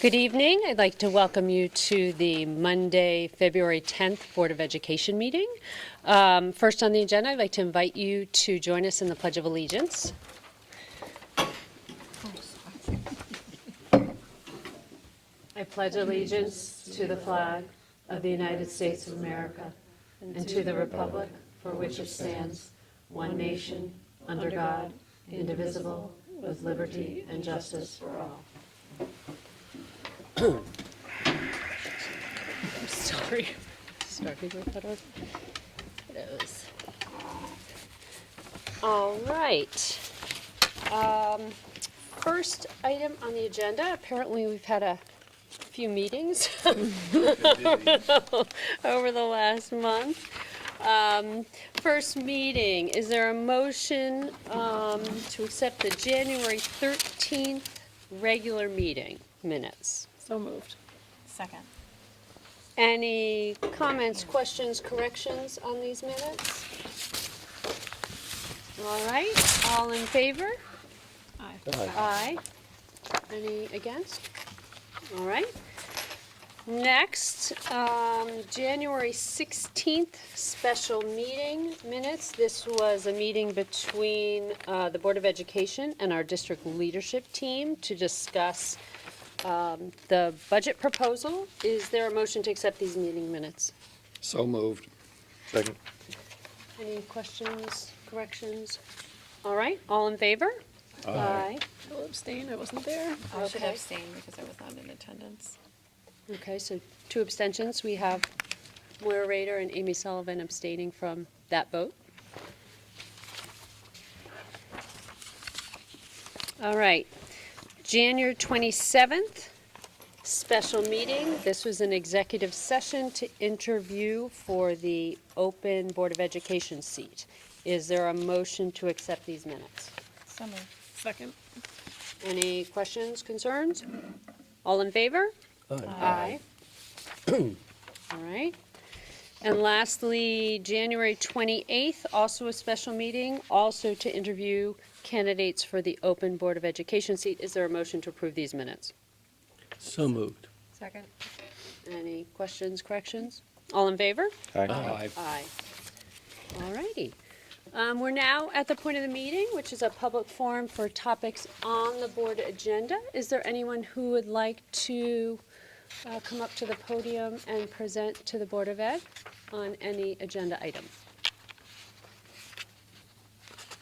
Good evening. I'd like to welcome you to the Monday, February 10th Board of Education meeting. First on the agenda, I'd like to invite you to join us in the Pledge of Allegiance. I pledge allegiance to the flag of the United States of America and to the republic for which it stands, one nation, under God, indivisible, with liberty and justice for all. I'm sorry. Starting with those. All right. First item on the agenda. Apparently, we've had a few meetings over the last month. First meeting. Is there a motion to accept the January 13th regular meeting minutes? So moved. Second. Any comments, questions, corrections on these minutes? All right, all in favor? Aye. Aye. Any against? All right. Next, January 16th special meeting minutes. This was a meeting between the Board of Education and our district leadership team to discuss the budget proposal. Is there a motion to accept these meeting minutes? So moved. Second. Any questions, corrections? All right, all in favor? Aye. I will abstain. I wasn't there. I should Okay. abstain because I was not in attendance. Okay, so 2 abstentions. We have Moira Rader and Amy Sullivan abstaining from that vote. All right, January 27th, special meeting. This was an executive session to interview for the open Board of Education seat. Is there a motion to accept these minutes? So moved. Second. Any questions, concerns? All in favor? Aye. All right. And lastly, January 28th, also a special meeting, also to interview candidates for the open Board of Education seat. Is there a motion to approve these minutes? So moved. Second. Any questions, corrections? All in favor? Aye. Aye. All righty. We're now at the point of the meeting, which is a public forum for topics on the board agenda. Is there anyone who would like to come up to the podium and present to the Board of Ed on any agenda item?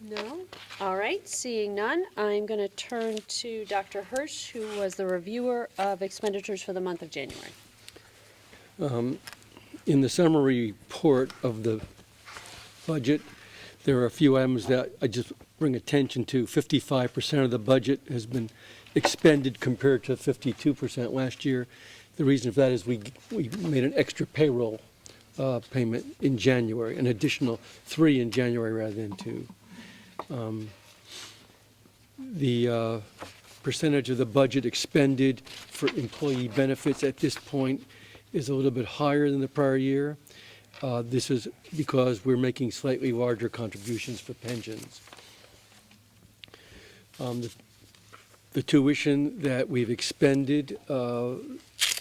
No? All right, seeing none, I'm going to turn to Dr. Hirsch, who was the reviewer of expenditures for the month of January. In the summary report of the budget, there are a few items that I just bring attention to. 55% of the budget has been expended compared to 52% last year. The reason for that is we made an extra payroll payment in January, an additional 3 in January rather than 2. The percentage of the budget expended for employee benefits at this point is a little bit higher than the prior year. This is because we're making slightly larger contributions for pensions. The tuition that we've expended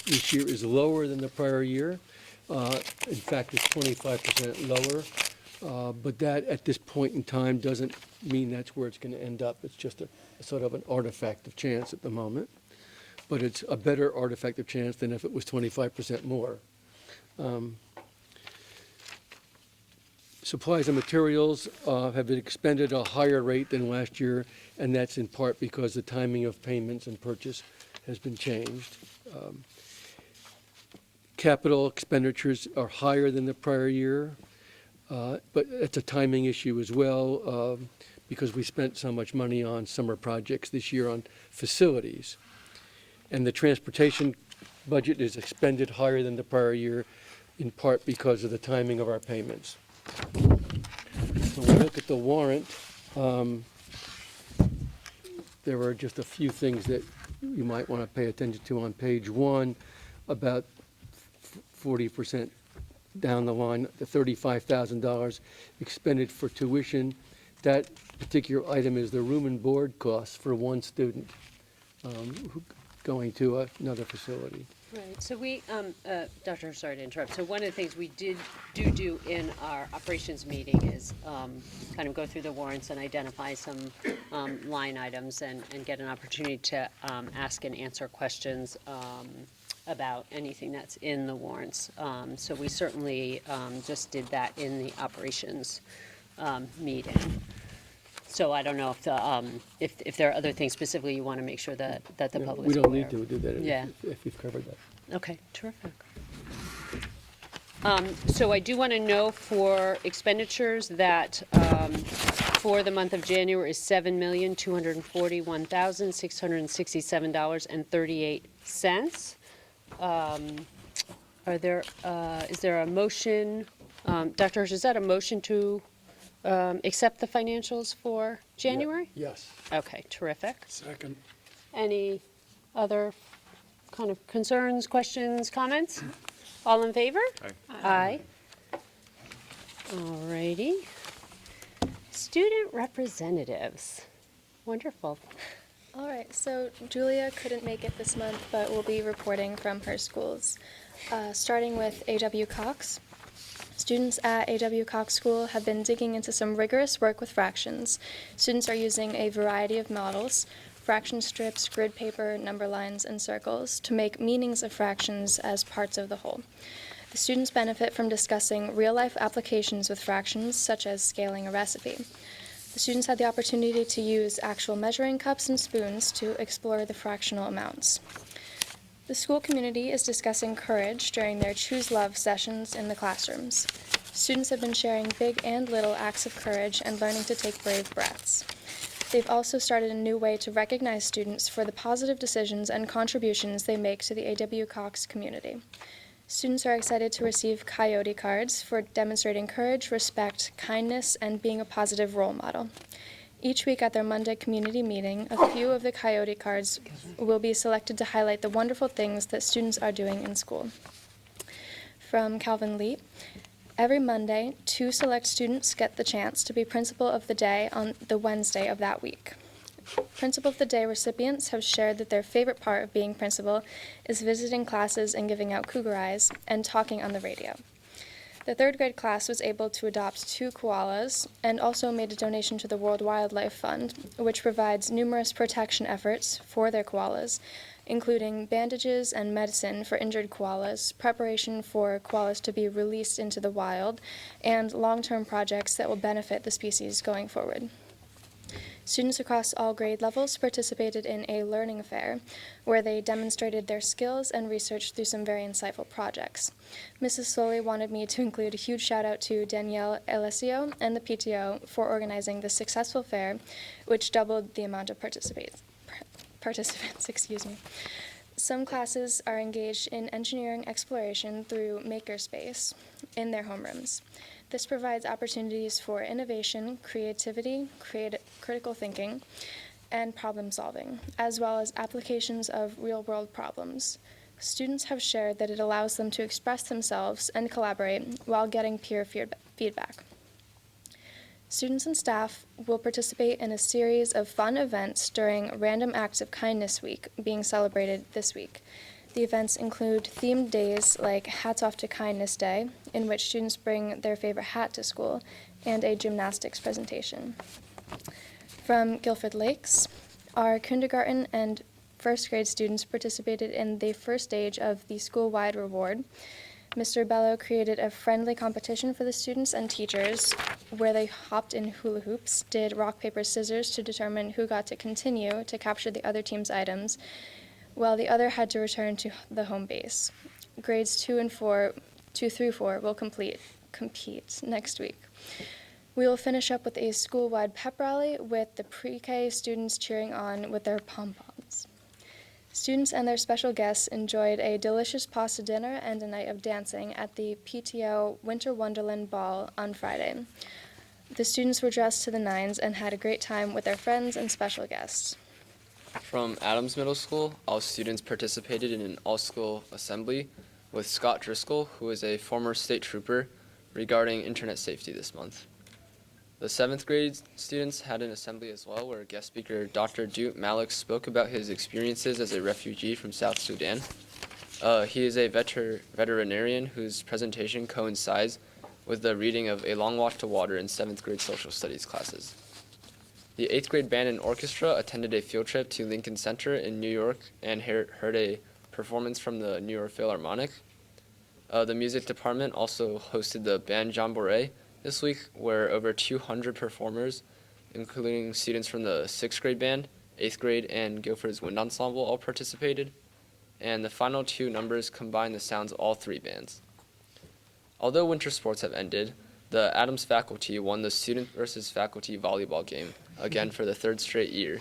this year is lower than the prior year. In fact, it's 25% lower. But that, at this point in time, doesn't mean that's where it's going to end up. It's just a sort of an artifact of chance at the moment. But it's a better artifact of chance than if it was 25% more. Supplies and materials have been expended at a higher rate than last year, and that's in part because the timing of payments and purchase has been changed. Capital expenditures are higher than the prior year, but it's a timing issue as well because we spent so much money on summer projects this year on facilities. And the transportation budget is expended higher than the prior year, in part because of the timing of our payments. So when we look at the warrant, there are just a few things that you might want to pay attention to on page 1, about 40% down the line, the $35,000 expended for tuition. That particular item is the room and board costs for one student. going to another facility. Right, so we, Doctor, sorry to interrupt. So one of the things we do in our operations meeting is kind of go through the warrants and identify some line items and get an opportunity to ask and answer questions about anything that's in the warrants. So we certainly just did that in the operations meeting. So I don't know if there are other things specifically you want to make sure that the No, public we is don't aware need to of. do that Yeah. if we've covered that. Okay, terrific. So I do want to know for expenditures that for the month of January is $7,241,667.38. Is there a motion, Dr. Hirsch, is that a motion to accept the financials for January? Yes. Okay, terrific. Second. Any other kind of concerns, questions, comments? All in favor? Aye. All righty. Student representatives. Wonderful. All right, so Julia couldn't make it this month, but will be reporting from her schools. Starting with A.W. Cox. Students at A.W. Cox School have been digging into some rigorous work with fractions. Students are using a variety of models, fraction strips, grid paper, number lines, and circles to make meanings of fractions as parts of the whole. The students benefit from discussing real-life applications with fractions, such as scaling a recipe. The students had the opportunity to use actual measuring cups and spoons to explore the fractional amounts. The school community is discussing courage during their Choose Love sessions in the classrooms. Students have been sharing big and little acts of courage and learning to take brave breaths. They've also started a new way to recognize students for the positive decisions and contributions they make to the A.W. Cox community. Students are excited to receive Coyote cards for demonstrating courage, respect, kindness, and being a positive role model. Each week at their Monday community meeting, a few of the Coyote cards will be selected to highlight the wonderful things that students are doing in school. From Calvin Lee, every Monday, 2 select students get the chance to be Principal of the Day on the Wednesday of that week. Principal of the Day recipients have shared that their favorite part of being principal is visiting classes and giving out cougar eyes and talking on the radio. The 3rd grade class was able to adopt 2 koalas and also made a donation to the World Wildlife Fund, which provides numerous protection efforts for their koalas, including bandages and medicine for injured koalas, preparation for koalas to be released into the wild, and long-term projects that will benefit the species going forward. Students across all grade levels participated in a learning fair, where they demonstrated their skills and researched through some very insightful projects. Mrs. Slowly wanted me to include a huge shout out to Danielle Alessio and the PTO for organizing the successful fair, which doubled the amount of participants. Some classes are engaged in engineering exploration through Makerspace in their homerooms. This provides opportunities for innovation, creativity, critical thinking, and problem solving, as well as applications of real-world problems. Students have shared that it allows them to express themselves and collaborate while getting peer feedback. Students and staff will participate in a series of fun events during Random Acts of Kindness Week being celebrated this week. The events include themed days like Hats Off to Kindness Day, in which students bring their favorite hat to school, and a gymnastics presentation. From Guilford Lakes, our kindergarten and 1st grade students participated in the first stage of the school-wide reward. Mr. Bello created a friendly competition for the students and teachers where they hopped in hula hoops, did rock, paper, scissors to determine who got to continue to capture the other team's items, while the other had to return to the home base. Grades 2 through 4 will compete next week. We will finish up with a school-wide pep rally with the pre-K students cheering on with their pom-poms. Students and their special guests enjoyed a delicious pasta dinner and a night of dancing at the PTO Winter Wonderland Ball on Friday. The students were dressed to the nines and had a great time with their friends and special guests. From Adams Middle School, all students participated in an all-school assembly with Scott Driscoll, who is a former state trooper, regarding internet safety this month. The 7th grade students had an assembly as well, where guest speaker Dr. Dute Malik spoke about his experiences as a refugee from South Sudan. He is a veterinarian whose presentation coincides with the reading of A Long Walk to Water in 7th grade social studies classes. The 8th grade band and orchestra attended a field trip to Lincoln Center in New York and heard a performance from the New York Philharmonic. The music department also hosted the band jamboree this week, where over 200 performers, including students from the 6th grade band, 8th grade, and Guilford's wind ensemble all participated. And the final 2 numbers combine the sounds of all 3 bands. Although winter sports have ended, the Adams faculty won the student versus faculty volleyball game, again for the 3rd straight year.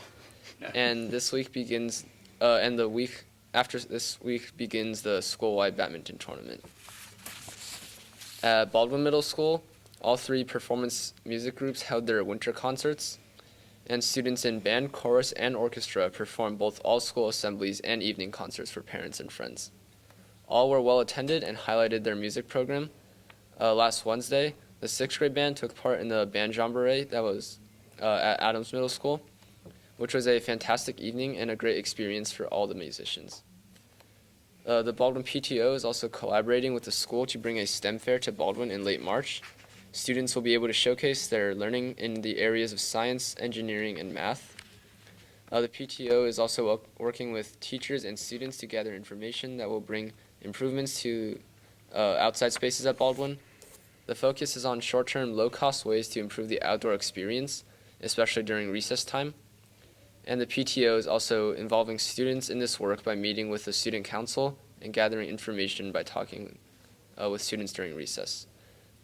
And this week begins, and the week after this week begins the school-wide badminton tournament. At Baldwin Middle School, all 3 performance music groups held their winter concerts, and students in band, chorus, and orchestra performed both all-school assemblies and evening concerts for parents and friends. All were well attended and highlighted their music program. Last Wednesday, the 6th grade band took part in the band jamboree that was at Adams Middle School, which was a fantastic evening and a great experience for all the musicians. The Baldwin PTO is also collaborating with the school to bring a STEM fair to Baldwin in late March. Students will be able to showcase their learning in the areas of science, engineering, and math. The PTO is also working with teachers and students to gather information that will bring improvements to outside spaces at Baldwin. The focus is on short-term, low-cost ways to improve the outdoor experience, especially during recess time. And the PTO is also involving students in this work by meeting with the student council and gathering information by talking with students during recess.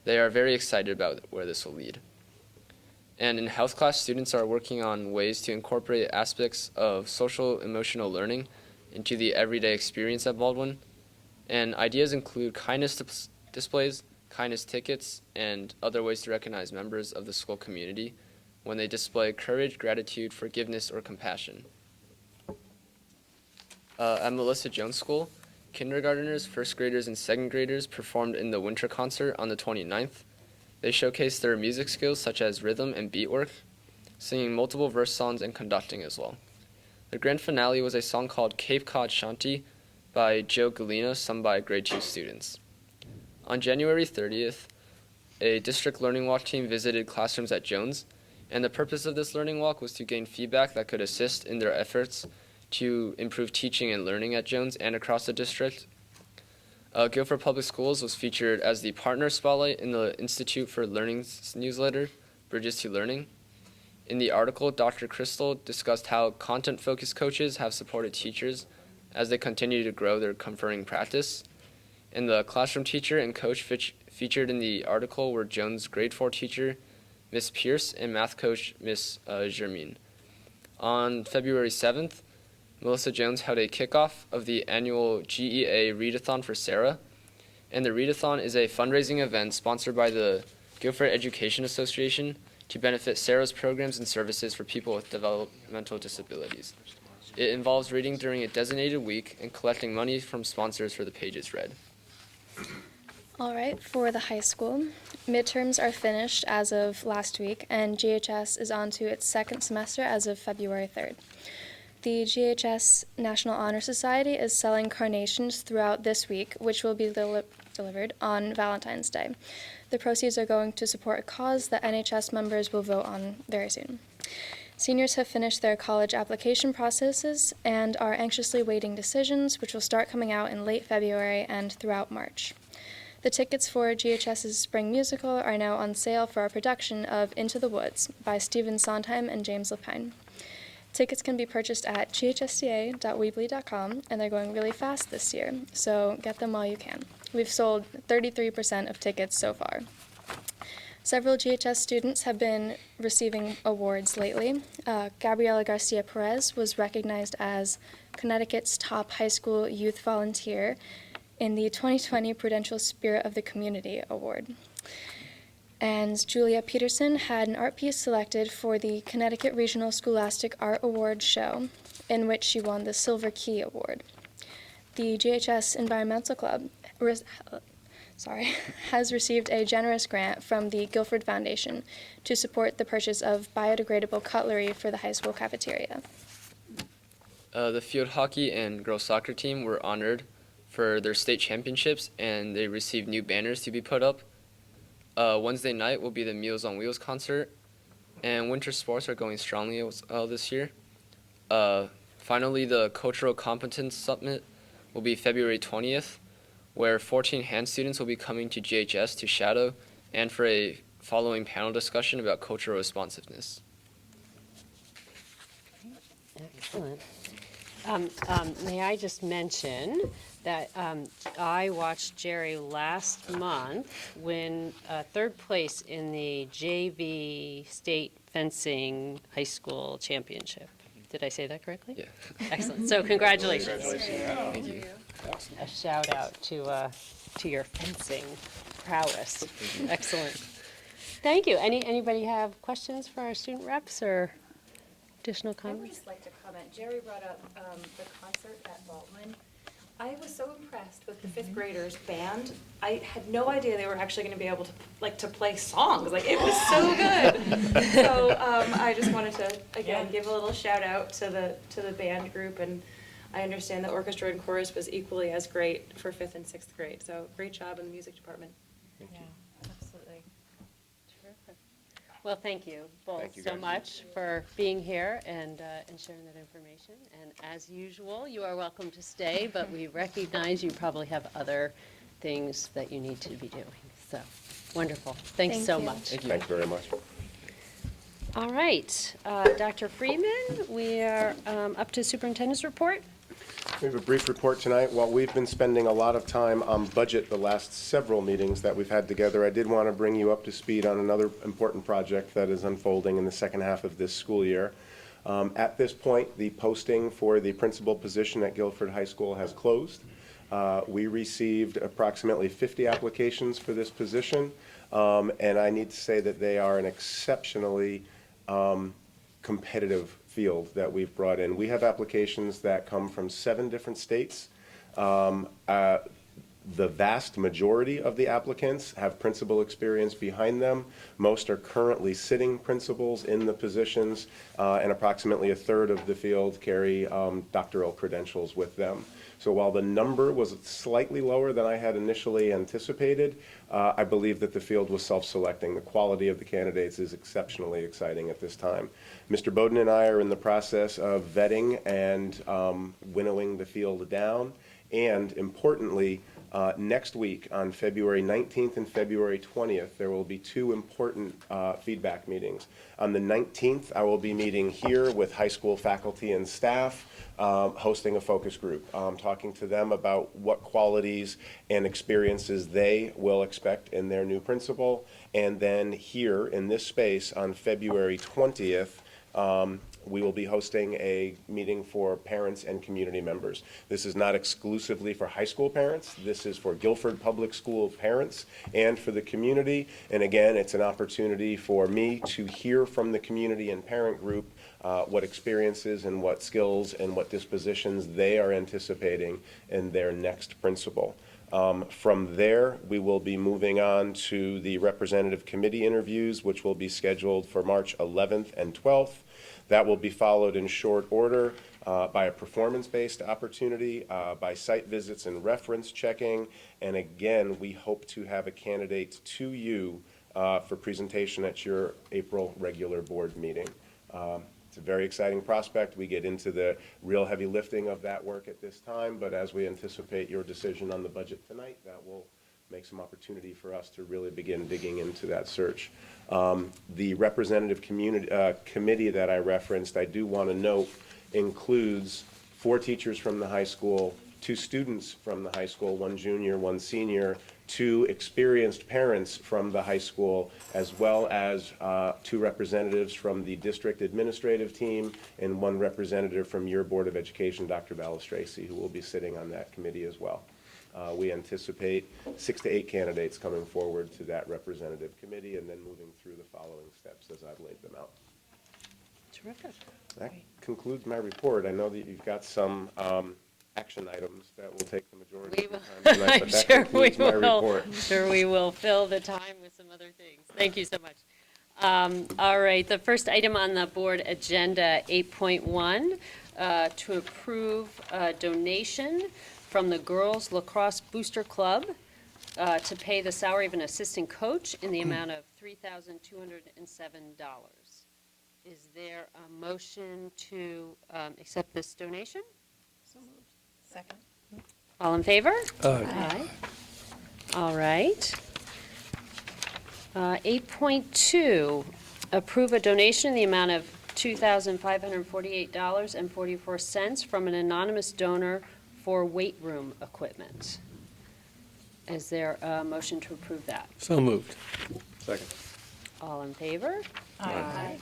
They are very excited about where this will lead. And in health class, students are working on ways to incorporate aspects of social emotional learning into the everyday experience at Baldwin. And ideas include kindness displays, kindness tickets, and other ways to recognize members of the school community when they display courage, gratitude, forgiveness, or compassion. At Melissa Jones School, kindergarteners, 1st graders, and 2nd graders performed in the winter concert on the 29th. They showcased their music skills such as rhythm and beat work, singing multiple verse songs and conducting as well. The grand finale was a song called Cape Cod Shanty by Joe Galena, sung by grade 2 students. On January 30th, a district learning walk team visited classrooms at Jones, and the purpose of this learning walk was to gain feedback that could assist in their efforts to improve teaching and learning at Jones and across the district. Guilford Public Schools was featured as the partner spotlight in the Institute for Learning's newsletter, Bridges to Learning. In the article, Dr. Crystal discussed how content-focused coaches have supported teachers as they continue to grow their comforting practice. And the classroom teacher and coach featured in the article were Jones' grade 4 teacher, Miss Pierce, and math coach, Miss Germain. On February 7th, Melissa Jones held a kickoff of the annual GEA Readathon for Sarah, and the Readathon is a fundraising event sponsored by the Guilford Education Association to benefit Sarah's programs and services for people with developmental disabilities. It involves reading during a designated week and collecting money from sponsors for the pages read. All right, for the high school, midterms are finished as of last week, and GHS is on to its 2nd semester as of February 3rd. The GHS National Honor Society is selling carnations throughout this week, which will be delivered on Valentine's Day. The proceeds are going to support a cause that NHS members will vote on very soon. Seniors have finished their college application processes and are anxiously waiting decisions, which will start coming out in late February and throughout March. The tickets for GHS's spring musical are now on sale for our production of Into the Woods by Stephen Sondheim and James Lapine. Tickets can be purchased at ghsda.weebly.com, and they're going really fast this year, so get them while you can. We've sold 33% of tickets so far. Several GHS students have been receiving awards lately. Gabriela Garcia Perez was recognized as Connecticut's top high school youth volunteer in the 2020 Prudential Spirit of the Community Award. And Julia Peterson had an art piece selected for the Connecticut Regional Scholastic Art Award show, in which she won the Silver Key Award. The GHS Environmental Club has received a generous grant from the Guilford Foundation to support the purchase of biodegradable cutlery for the high school cafeteria. The field hockey and girls soccer team were honored for their state championships, and they received new banners to be put up. Wednesday night will be the Meals on Wheels concert, and winter sports are going strongly this year. Finally, the Cultural Competence Summit will be February 20th, where 14 hand students will be coming to GHS to shadow and for a following panel discussion about cultural responsiveness. Excellent. May I just mention that I watched Jerry last month win third place in the JV State Fencing High School Championship. Did I say that correctly? Yeah. Excellent. So congratulations. Thank you. A shout out to your fencing prowess. Excellent. Thank you. Anybody have questions for our student reps or additional I would comments? just like to comment. Jerry brought up the concert at Baldwin. I was so impressed with the fifth graders band. I had no idea they were actually going to be able to play songs. Like, it was so good. So I just wanted to again give a little shout out to the band group, and I understand the orchestra and chorus was equally as great for 5th and 6th grade. So great job in the music department. Yeah, absolutely. Terrific. Well, thank you both Thank you, so guys. much for being here and sharing that information. And as usual, you are welcome to stay, but we recognize you probably have other things that you need to be doing. So, wonderful. Thanks Thank so you. much. Thank you very much. All right, Dr. Freeman, we are up to superintendent's report. We have a brief report tonight. While we've been spending a lot of time on budget the last several meetings that we've had together, I did want to bring you up to speed on another important project that is unfolding in the second half of this school year. At this point, the posting for the principal position at Guilford High School has closed. We received approximately 50 applications for this position, and I need to say that they are an exceptionally competitive field that we've brought in. We have applications that come from 7 different states. The vast majority of the applicants have principal experience behind them. Most are currently sitting principals in the positions, and approximately a third of the field carry doctoral credentials with them. So while the number was slightly lower than I had initially anticipated, I believe that the field was self-selecting. The quality of the candidates is exceptionally exciting at this time. Mr. Bowden and I are in the process of vetting and winnowing the field down, and importantly, next week on February 19th and February 20th, there will be 2 important feedback meetings. On the 19th, I will be meeting here with high school faculty and staff, hosting a focus group, talking to them about what qualities and experiences they will expect in their new principal. And then here in this space on February 20th, we will be hosting a meeting for parents and community members. This is not exclusively for high school parents. This is for Guilford Public School parents and for the community. And again, it's an opportunity for me to hear from the community and parent group what experiences and what skills and what dispositions they are anticipating in their next principal. From there, we will be moving on to the representative committee interviews, which will be scheduled for March 11th and 12th. That will be followed in short order by a performance-based opportunity, by site visits and reference checking, and again, we hope to have a candidate to you for presentation at your April regular board meeting. It's a very exciting prospect. We get into the real heavy lifting of that work at this time, but as we anticipate your decision on the budget tonight, that will make some opportunity for us to really begin digging into that search. The representative committee that I referenced, I do want to note, includes 4 teachers from the high school, 2 students from the high school, 1 junior, 1 senior, 2 experienced parents from the high school, as well as 2 representatives from the district administrative team and 1 representative from your Board of Education, Dr. Balistraci, who will be sitting on that committee as well. We anticipate 6 to 8 candidates coming forward to that representative committee and then moving through the following steps as I've laid them out. Terrific. That concludes my report. I know that you've got some action items that will take the majority We of will, the time tonight, I'm but that sure we concludes my will, report. I'm sure we will fill the time with some other things. Thank you so much. All right, the first item on the board agenda, 8.1, to approve a donation from the Girls Lacrosse Booster Club to pay the salary of an assistant coach in the amount of $3,207. Is there a motion to accept this donation? So moved. Second. All in favor? Aye. All right. 8.2, approve a donation in the amount of $2,548.44 from an anonymous donor for weight room equipment. Is there a motion to approve that? So moved. Second. All in favor? Aye.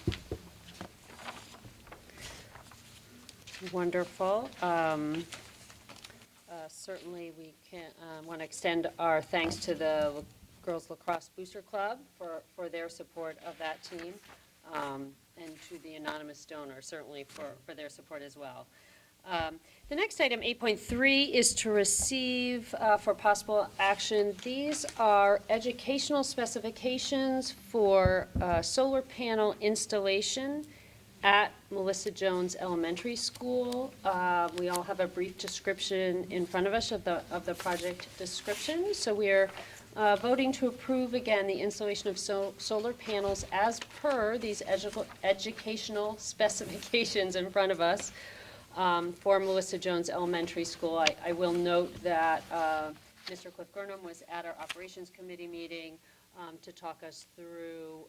Wonderful. Certainly, we can, want to extend our thanks to the Girls Lacrosse Booster Club for their support of that team, and to the anonymous donor, certainly for their support as well. The next item, 8.3, is to receive for possible action. These are educational specifications for solar panel installation at Melissa Jones Elementary School. We all have a brief description in front of us of the project description. So we are voting to approve, again, the installation of solar panels as per these educational specifications in front of us for Melissa Jones Elementary School. I will note that Mr. Cliff Gurnham was at our Operations Committee meeting to talk us through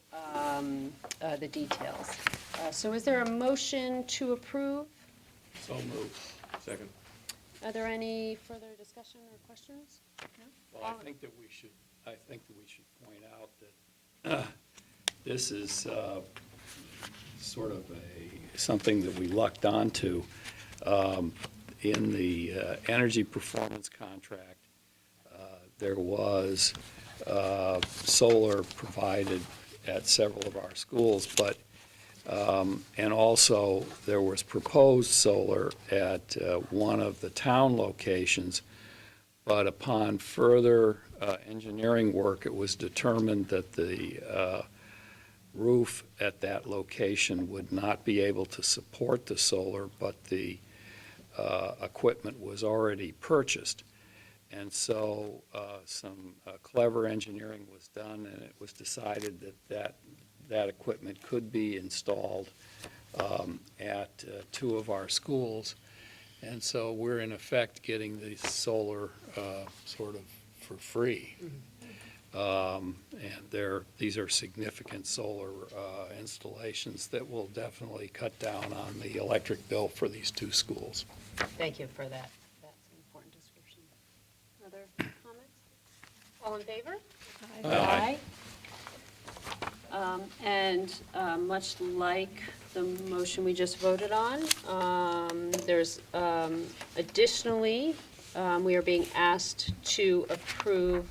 the details. So is there a motion to approve? So moved. Second. Are there any further discussion or questions? Well, I think that we should point out that this is sort of something that we lucked onto in the energy performance contract. There was solar provided at several of our schools, but and also there was proposed solar at one of the town locations, but upon further engineering work, it was determined that the roof at that location would not be able to support the solar, but the equipment was already purchased. And so some clever engineering was done, and it was decided that equipment could be installed at two of our schools. And so we're in effect getting the solar sort of for free. And these are significant solar installations that will definitely cut down on the electric bill for these two schools. Thank you for that. That's an important description. Other comments? All in favor? Aye. And much like the motion we just voted on, there's additionally, we are being asked to approve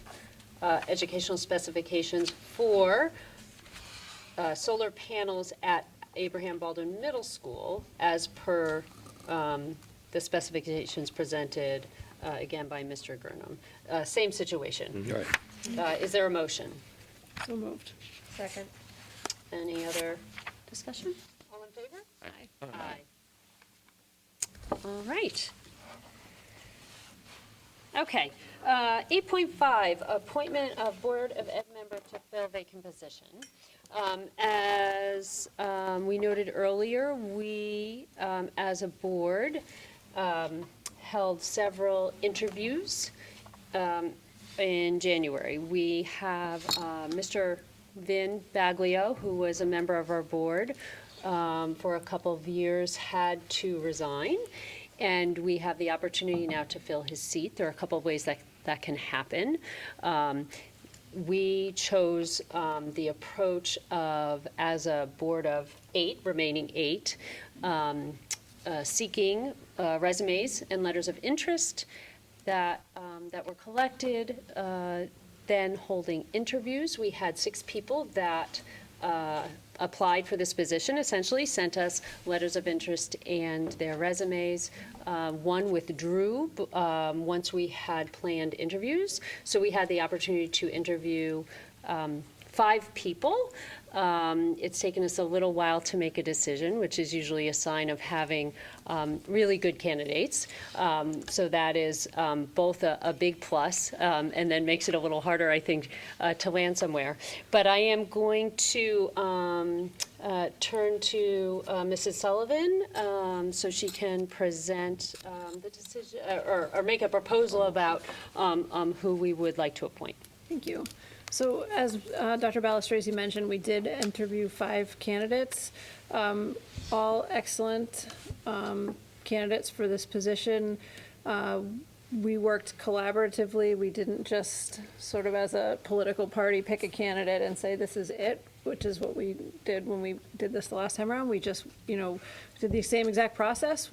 educational specifications for solar panels at Abraham Baldwin Middle School as per the specifications presented again by Mr. Gurnham. Same situation. Right. Is there a motion? So moved. Second. Any other discussion? All in favor? Aye. Aye. All right. Okay, 8.5, appointment of Board of Ed member to fill vacant position. As we noted earlier, we, as a board, held several interviews in January. We have Mr. Vin Baglio, who was a member of our board for a couple of years, had to resign. And we have the opportunity now to fill his seat. There are a couple of ways that can happen. We chose the approach of, as a board of 8, remaining 8, seeking resumes and letters of interest that were collected, then holding interviews. We had 6 people that applied for this position, essentially, sent us letters of interest and their resumes. One withdrew once we had planned interviews. So we had the opportunity to interview 5 people. It's taken us a little while to make a decision, which is usually a sign of having really good candidates. So that is both a big plus and then makes it a little harder, I think, to land somewhere. But I am going to turn to Mrs. Sullivan so she can present the decision or make a proposal about who we would like to appoint. Thank you. So as Dr. Balistrasi mentioned, we did interview 5 candidates, all excellent candidates for this position. We worked collaboratively. We didn't just sort of as a political party pick a candidate and say this is it, which is what we did when we did this the last time around. We just, did the same exact process.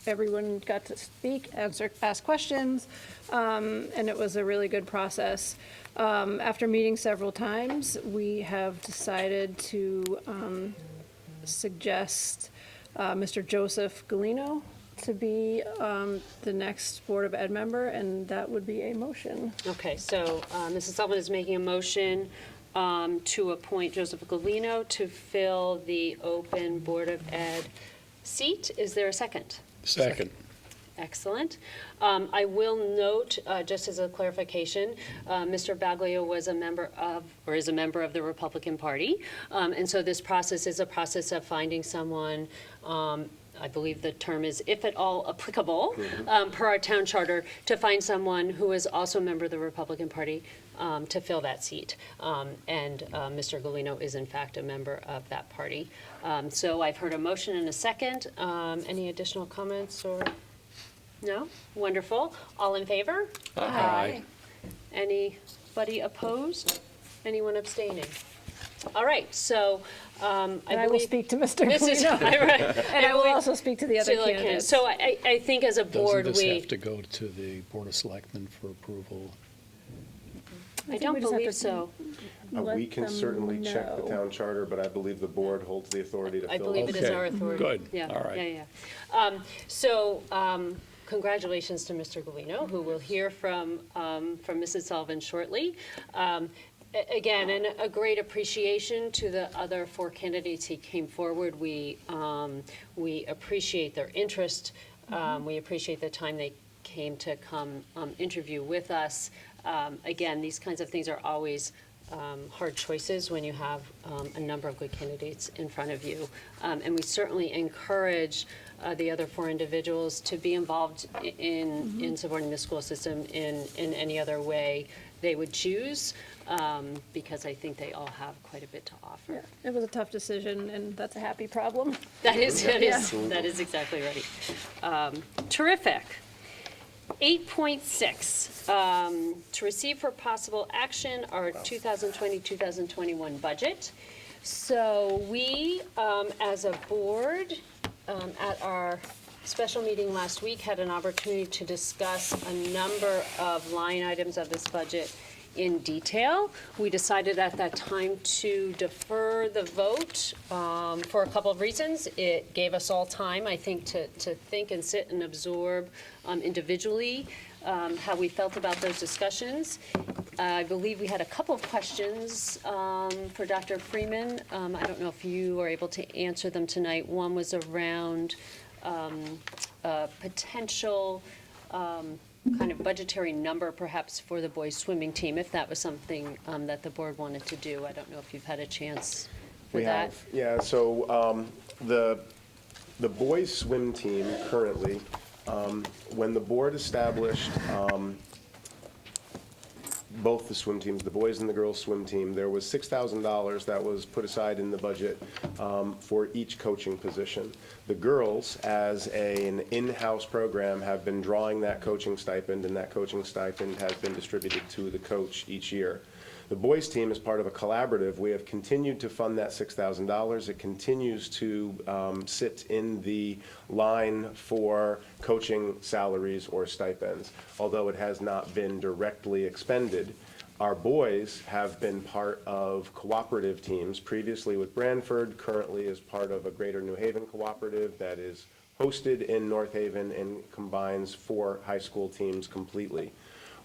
Everyone got to speak, ask questions, and it was a really good process. After meeting several times, we have decided to suggest Mr. Joseph Galino to be the next Board of Ed member, and that would be a motion. Okay, so Mrs. Sullivan is making a motion to appoint Joseph Galino to fill the open Board of Ed seat. Is there a second? Second. Excellent. I will note, just as a clarification, Mr. Baglio was a member of, or is a member of the Republican Party. And so this process is a process of finding someone, I believe the term is if at all applicable, per our town charter, to find someone who is also a member of the Republican Party to fill that seat. And Mr. Galino is in fact a member of that party. So I've heard a motion and a second. Any additional comments or? No? Wonderful. All in favor? Aye. Anybody opposed? Anyone abstaining? All right, so And I will believe speak to Mr. this is, Galino. right. And I will also speak to the other candidates. So I think as a board, Doesn't this we, have to go to the Board of Selectmen for approval? I think don't we just have believe to so. Let We can them certainly check the know. town charter, but I believe the board holds the authority to I fill believe those. it is Okay, our authority. good. Yeah, All right. yeah. So congratulations to Mr. Galino, who we'll hear from Mrs. Sullivan shortly. Again, and a great appreciation to the other 4 candidates who came forward. We appreciate their interest. We appreciate the time they came to come interview with us. Again, these kinds of things are always hard choices when you have a number of good candidates in front of you. And we certainly encourage the other 4 individuals to be involved in supporting the school system in any other way they would choose, because I think they all have quite a bit to offer. Yeah, it was a tough decision, and that's a happy problem. That is exactly right. Terrific. 8.6, to receive for possible action our 2020-2021 budget. So we, as a board, at our special meeting last week, had an opportunity to discuss a number of line items of this budget in detail. We decided at that time to defer the vote for a couple of reasons. It gave us all time, I think, to think and sit and absorb individually how we felt about those discussions. I believe we had a couple of questions for Dr. Freeman. I don't know if you were able to answer them tonight. One was around potential kind of budgetary number perhaps for the boys swimming team, if that was something that the board wanted to do. I don't know if you've had a chance for We that. have, yeah, so the boys' swim team currently, when the board established both the swim teams, the boys and the girls' swim team, there was $6,000 that was put aside in the budget for each coaching position. The girls, as an in-house program, have been drawing that coaching stipend, and that coaching stipend has been distributed to the coach each year. The boys' team, as part of a collaborative, we have continued to fund that $6,000. It continues to sit in the line for coaching salaries or stipends, although it has not been directly expended. Our boys have been part of cooperative teams, previously with Branford, currently as part of a Greater New Haven cooperative that is hosted in North Haven and combines 4 high school teams completely.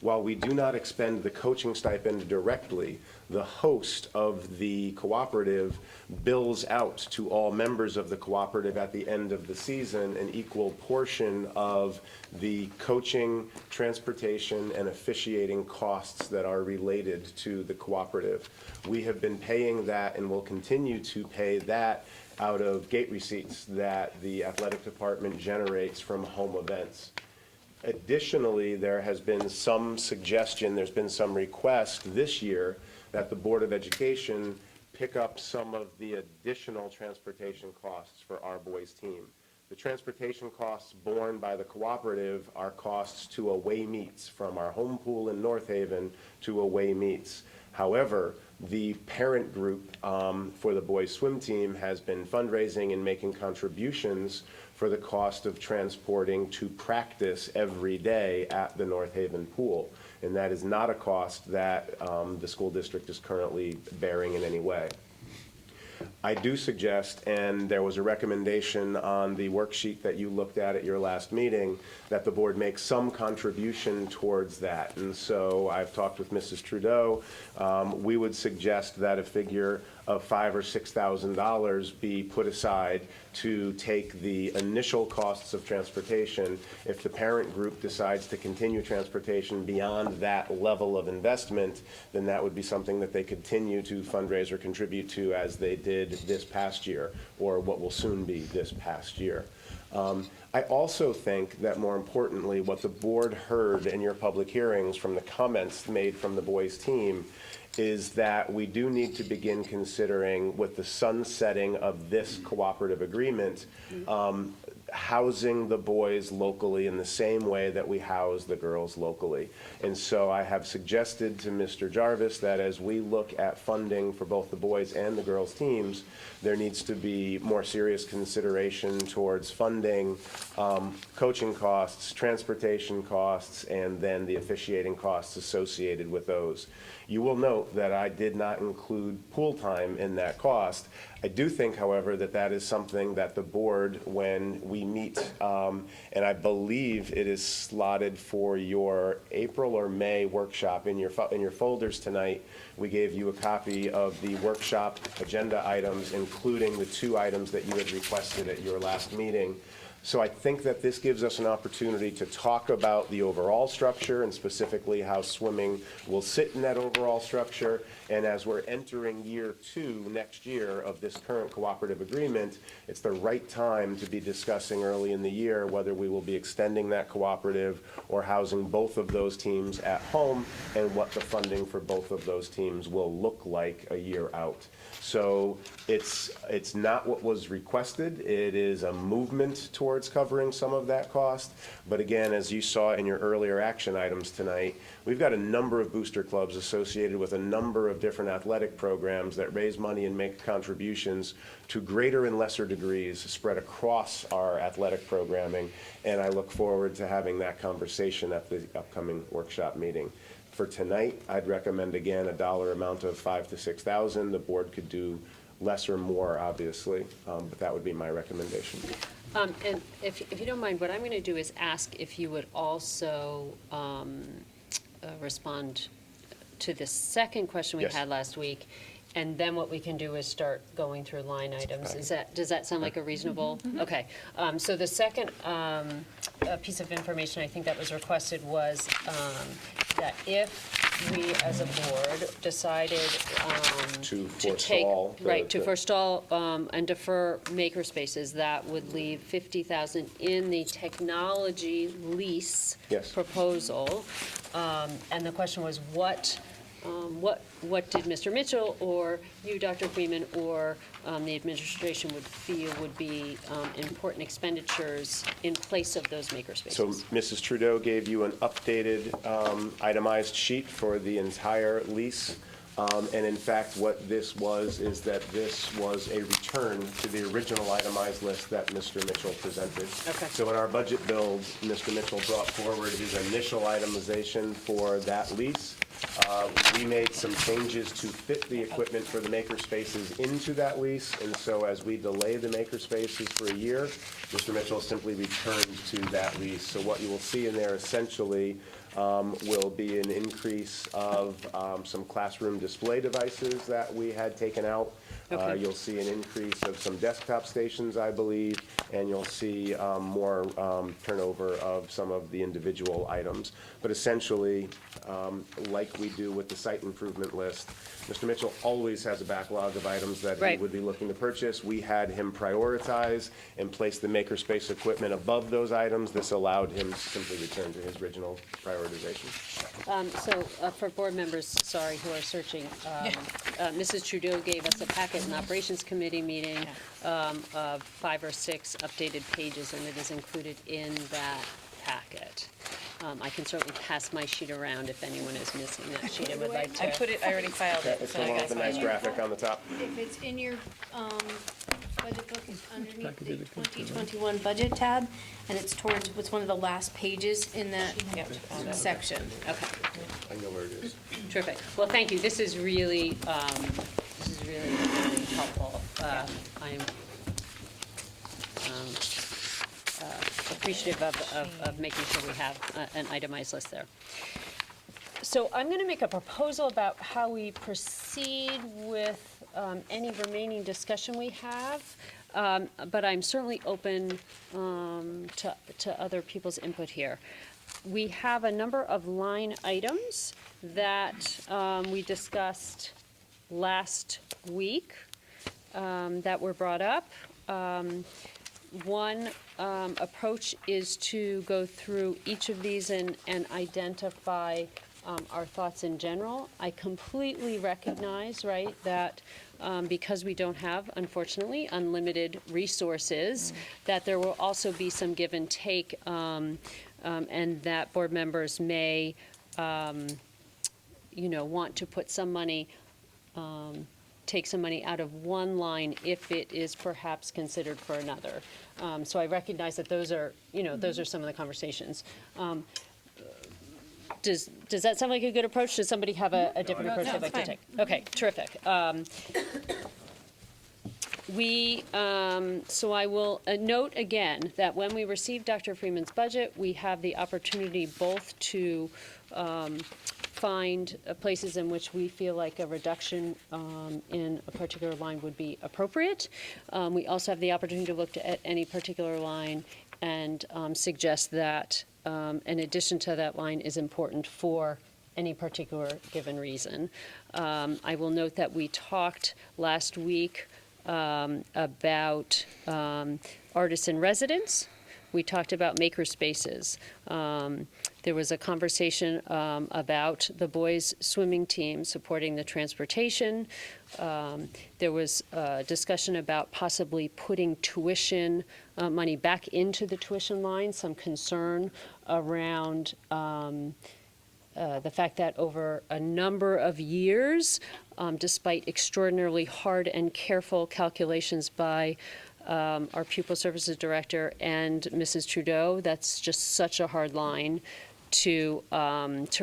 While we do not expend the coaching stipend directly, the host of the cooperative bills out to all members of the cooperative at the end of the season an equal portion of the coaching, transportation, and officiating costs that are related to the cooperative. We have been paying that and will continue to pay that out of gate receipts that the athletic department generates from home events. Additionally, there has been some suggestion, there's been some request this year that the Board of Education pick up some of the additional transportation costs for our boys' team. The transportation costs borne by the cooperative are costs to away meets, from our home pool in North Haven to away meets. However, the parent group for the boys' swim team has been fundraising and making contributions for the cost of transporting to practice every day at the North Haven pool. And that is not a cost that the school district is currently bearing in any way. I do suggest, and there was a recommendation on the worksheet that you looked at your last meeting, that the board make some contribution towards that. And so I've talked with Mrs. Trudeau. We would suggest that a figure of $5,000 or $6,000 be put aside to take the initial costs of transportation. If the parent group decides to continue transportation beyond that level of investment, then that would be something that they continue to fundraise or contribute to as they did this past year, or what will soon be this past year. I also think that, more importantly, what the board heard in your public hearings from the comments made from the boys' team is that we do need to begin considering, with the sunsetting of this cooperative agreement, housing the boys locally in the same way that we house the girls locally. And so I have suggested to Mr. Jarvis that as we look at funding for both the boys and the girls teams, there needs to be more serious consideration towards funding coaching costs, transportation costs, and then the officiating costs associated with those. You will note that I did not include pool time in that cost. I do think, however, that that is something that the board, when we meet, and I believe it is slotted for your April or May workshop. In your folders tonight, we gave you a copy of the workshop agenda items, including the 2 items that you had requested at your last meeting. So I think that this gives us an opportunity to talk about the overall structure, and specifically how swimming will sit in that overall structure. And as we're entering year 2 next year of this current cooperative agreement, it's the right time to be discussing early in the year whether we will be extending that cooperative or housing both of those teams at home, and what the funding for both of those teams will look like a year out. So it's not what was requested. It is a movement towards covering some of that cost. But again, as you saw in your earlier action items tonight, we've got a number of booster clubs associated with a number of different athletic programs that raise money and make contributions to greater and lesser degrees spread across our athletic programming. And I look forward to having that conversation at the upcoming workshop meeting. For tonight, I'd recommend, again, a dollar amount of $5,000 to $6,000. The board could do less or more, obviously, but that would be my recommendation. And if you don't mind, what I'm going to do is ask if you would also respond to the second question we Yes. had last week, and then what we can do is start going through line items. Does that sound like a reasonable? Okay. So the second piece of information I think that was requested was that if we, as a board, decided To take, forestall the- right, to forestall and defer makerspaces, that would leave $50,000 in the technology lease Yes. proposal. And the question was, what did Mr. Mitchell or you, Dr. Freeman, or the administration would feel would be important expenditures in place of those makerspaces? So Mrs. Trudeau gave you an updated itemized sheet for the entire lease. And in fact, what this was is that this was a return to the original itemized list that Mr. Mitchell presented. Okay. So in our budget build, Mr. Mitchell brought forward his initial itemization for that lease. We made some changes to fit the equipment for the maker spaces into that lease, and so as we delay the maker spaces for a year, Mr. Mitchell simply returned to that lease. So what you will see in there essentially will be an increase of some classroom display devices that we had taken out. Okay. You'll see an increase of some desktop stations, I believe, and you'll see more turnover of some of the individual items. But essentially, like we do with the site improvement list, Mr. Mitchell always has a backlog of items that he Right. would be looking to purchase. We had him prioritize and place the makerspace equipment above those items. This allowed him to simply return to his original prioritization. So for board members, sorry, who are searching, Mrs. Trudeau gave us a packet in the Operations Committee meeting of 5 or 6 updated pages, and it is included in that packet. I can certainly pass my sheet around if anyone is missing that sheet and would like to. I already filed it, It's so the I one guess. with the nice graphic on the top. If it's in your budget book, it's underneath the 2021 budget tab, and it's towards, it's one of the last pages in that section. Okay, I know where it is. terrific. Well, thank you. This is really, really helpful. I am appreciative of making sure we have an itemized list there. So I'm going to make a proposal about how we proceed with any remaining discussion we have, but I'm certainly open to other people's input here. We have a number of line items that we discussed last week that were brought up. One approach is to go through each of these and identify our thoughts in general. I completely recognize, right, that because we don't have, unfortunately, unlimited resources, that there will also be some give and take, and that board members may, want to put some money, take some money out of one line if it is perhaps considered for another. So I recognize that those are some of the conversations. Does that sound like a good approach? Does somebody have a different approach they'd like to take? Okay, terrific. So I will note again that when we receive Dr. Freeman's budget, we have the opportunity both to find places in which we feel like a reduction in a particular line would be appropriate. We also have the opportunity to look at any particular line and suggest that an addition to that line is important for any particular given reason. I will note that we talked last week about artists in residence. We talked about maker spaces. There was a conversation about the boys' swimming team supporting the transportation. There was a discussion about possibly putting tuition money back into the tuition line, some concern around the fact that over a number of years, despite extraordinarily hard and careful calculations by our pupil services director and Mrs. Trudeau, that's just such a hard line to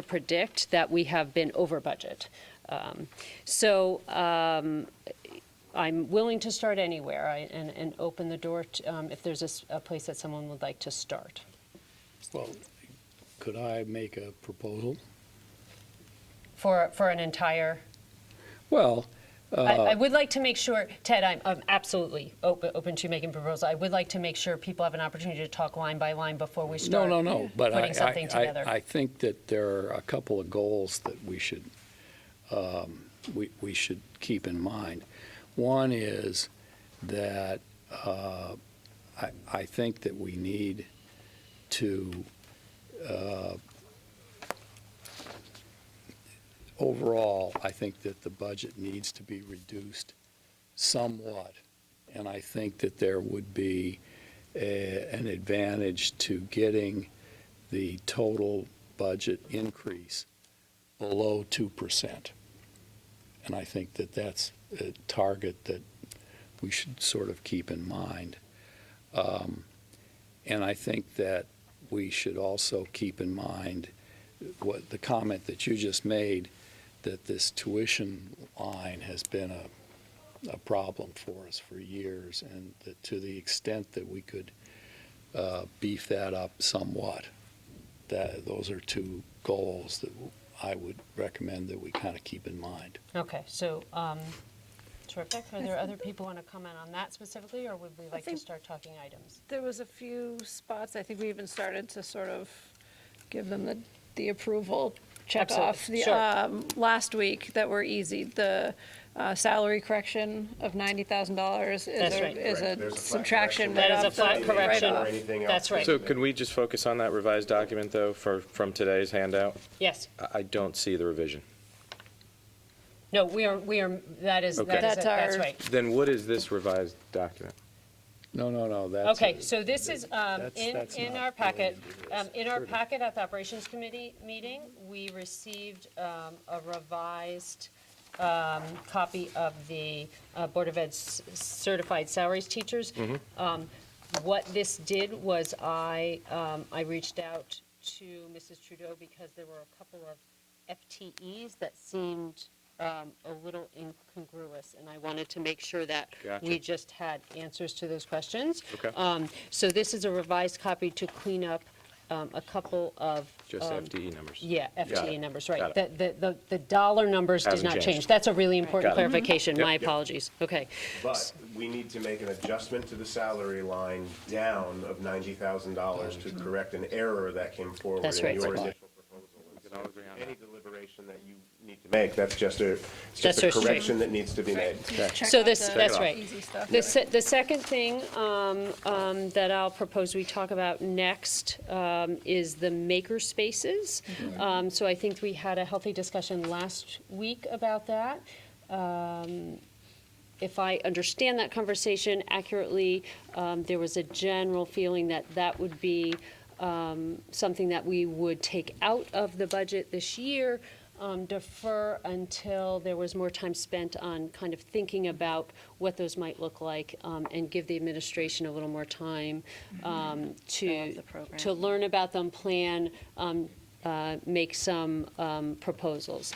predict that we have been over budget. So I'm willing to start anywhere and open the door to, if there's a place that someone would like to start. Well, could I make a proposal? For an entire, Well, I would like to make sure, Ted, I'm absolutely open to making proposals. I would like to make sure people have an opportunity to talk line by line before we start no, but putting something together. I think that there are a couple of goals that we should keep in mind. One is that I think that we need to overall, I think that the budget needs to be reduced somewhat, and I think that there would be an advantage to getting the total budget increase below 2%. And I think that that's a target that we should sort of keep in mind. And I think that we should also keep in mind what, the comment that you just made, that this tuition line has been a problem for us for years, and that to the extent that we could beef that up somewhat, those are two goals that I would recommend that we kind of keep in mind. Okay, so, terrific. Are there other people want to comment on that specifically, or would we like to think- start talking items? There was a few spots, I think we even started to sort of give them the approval check off Absolutely, sure. last week that were easy. The salary correction of $90,000 That's right. is Correct. a There's a flat subtraction correction right That is a off the, flat right correction. off. Or anything else. That's right. So could we just focus on that revised document, though, from today's handout? Yes. I don't see the revision. No, we are, that is, Okay. that's That's right. Then what is this revised document? No, that's. Okay, so this is, that's in not our packet, going into this. in our packet at the Operations Committee meeting, we received a revised copy of the Board of Ed's certified salaries teachers. What this did was I reached out to Mrs. Trudeau because there were a couple of FTEs that seemed a little incongruous, and I wanted to make sure that we Gotcha. just had answers to those questions. Okay. So this is a revised copy to clean up a couple of. Just FTE numbers? Yeah, Got FTE it. numbers, right. Got it. The dollar numbers did Hasn't not change. changed. That's a really important Got it. clarification. Yep. My Yep. apologies. Okay. But we need to make an adjustment to the salary line down of $90,000 to correct an error that came forward That's in right. your Right. initial proposal. We can all agree on Any that. deliberation that you need to make, that's just a, it's That's just a our stream. correction that needs to be made. Check So off this, the that's right. easy stuff. The second thing that I'll propose we talk about next is the maker spaces. So I think we had a healthy discussion last week about that. If I understand that conversation accurately, there was a general feeling that that would be something that we would take out of the budget this year, defer until there was more time spent on kind of thinking about what those might look like, and give the administration a little more time to learn about them, plan, make some proposals.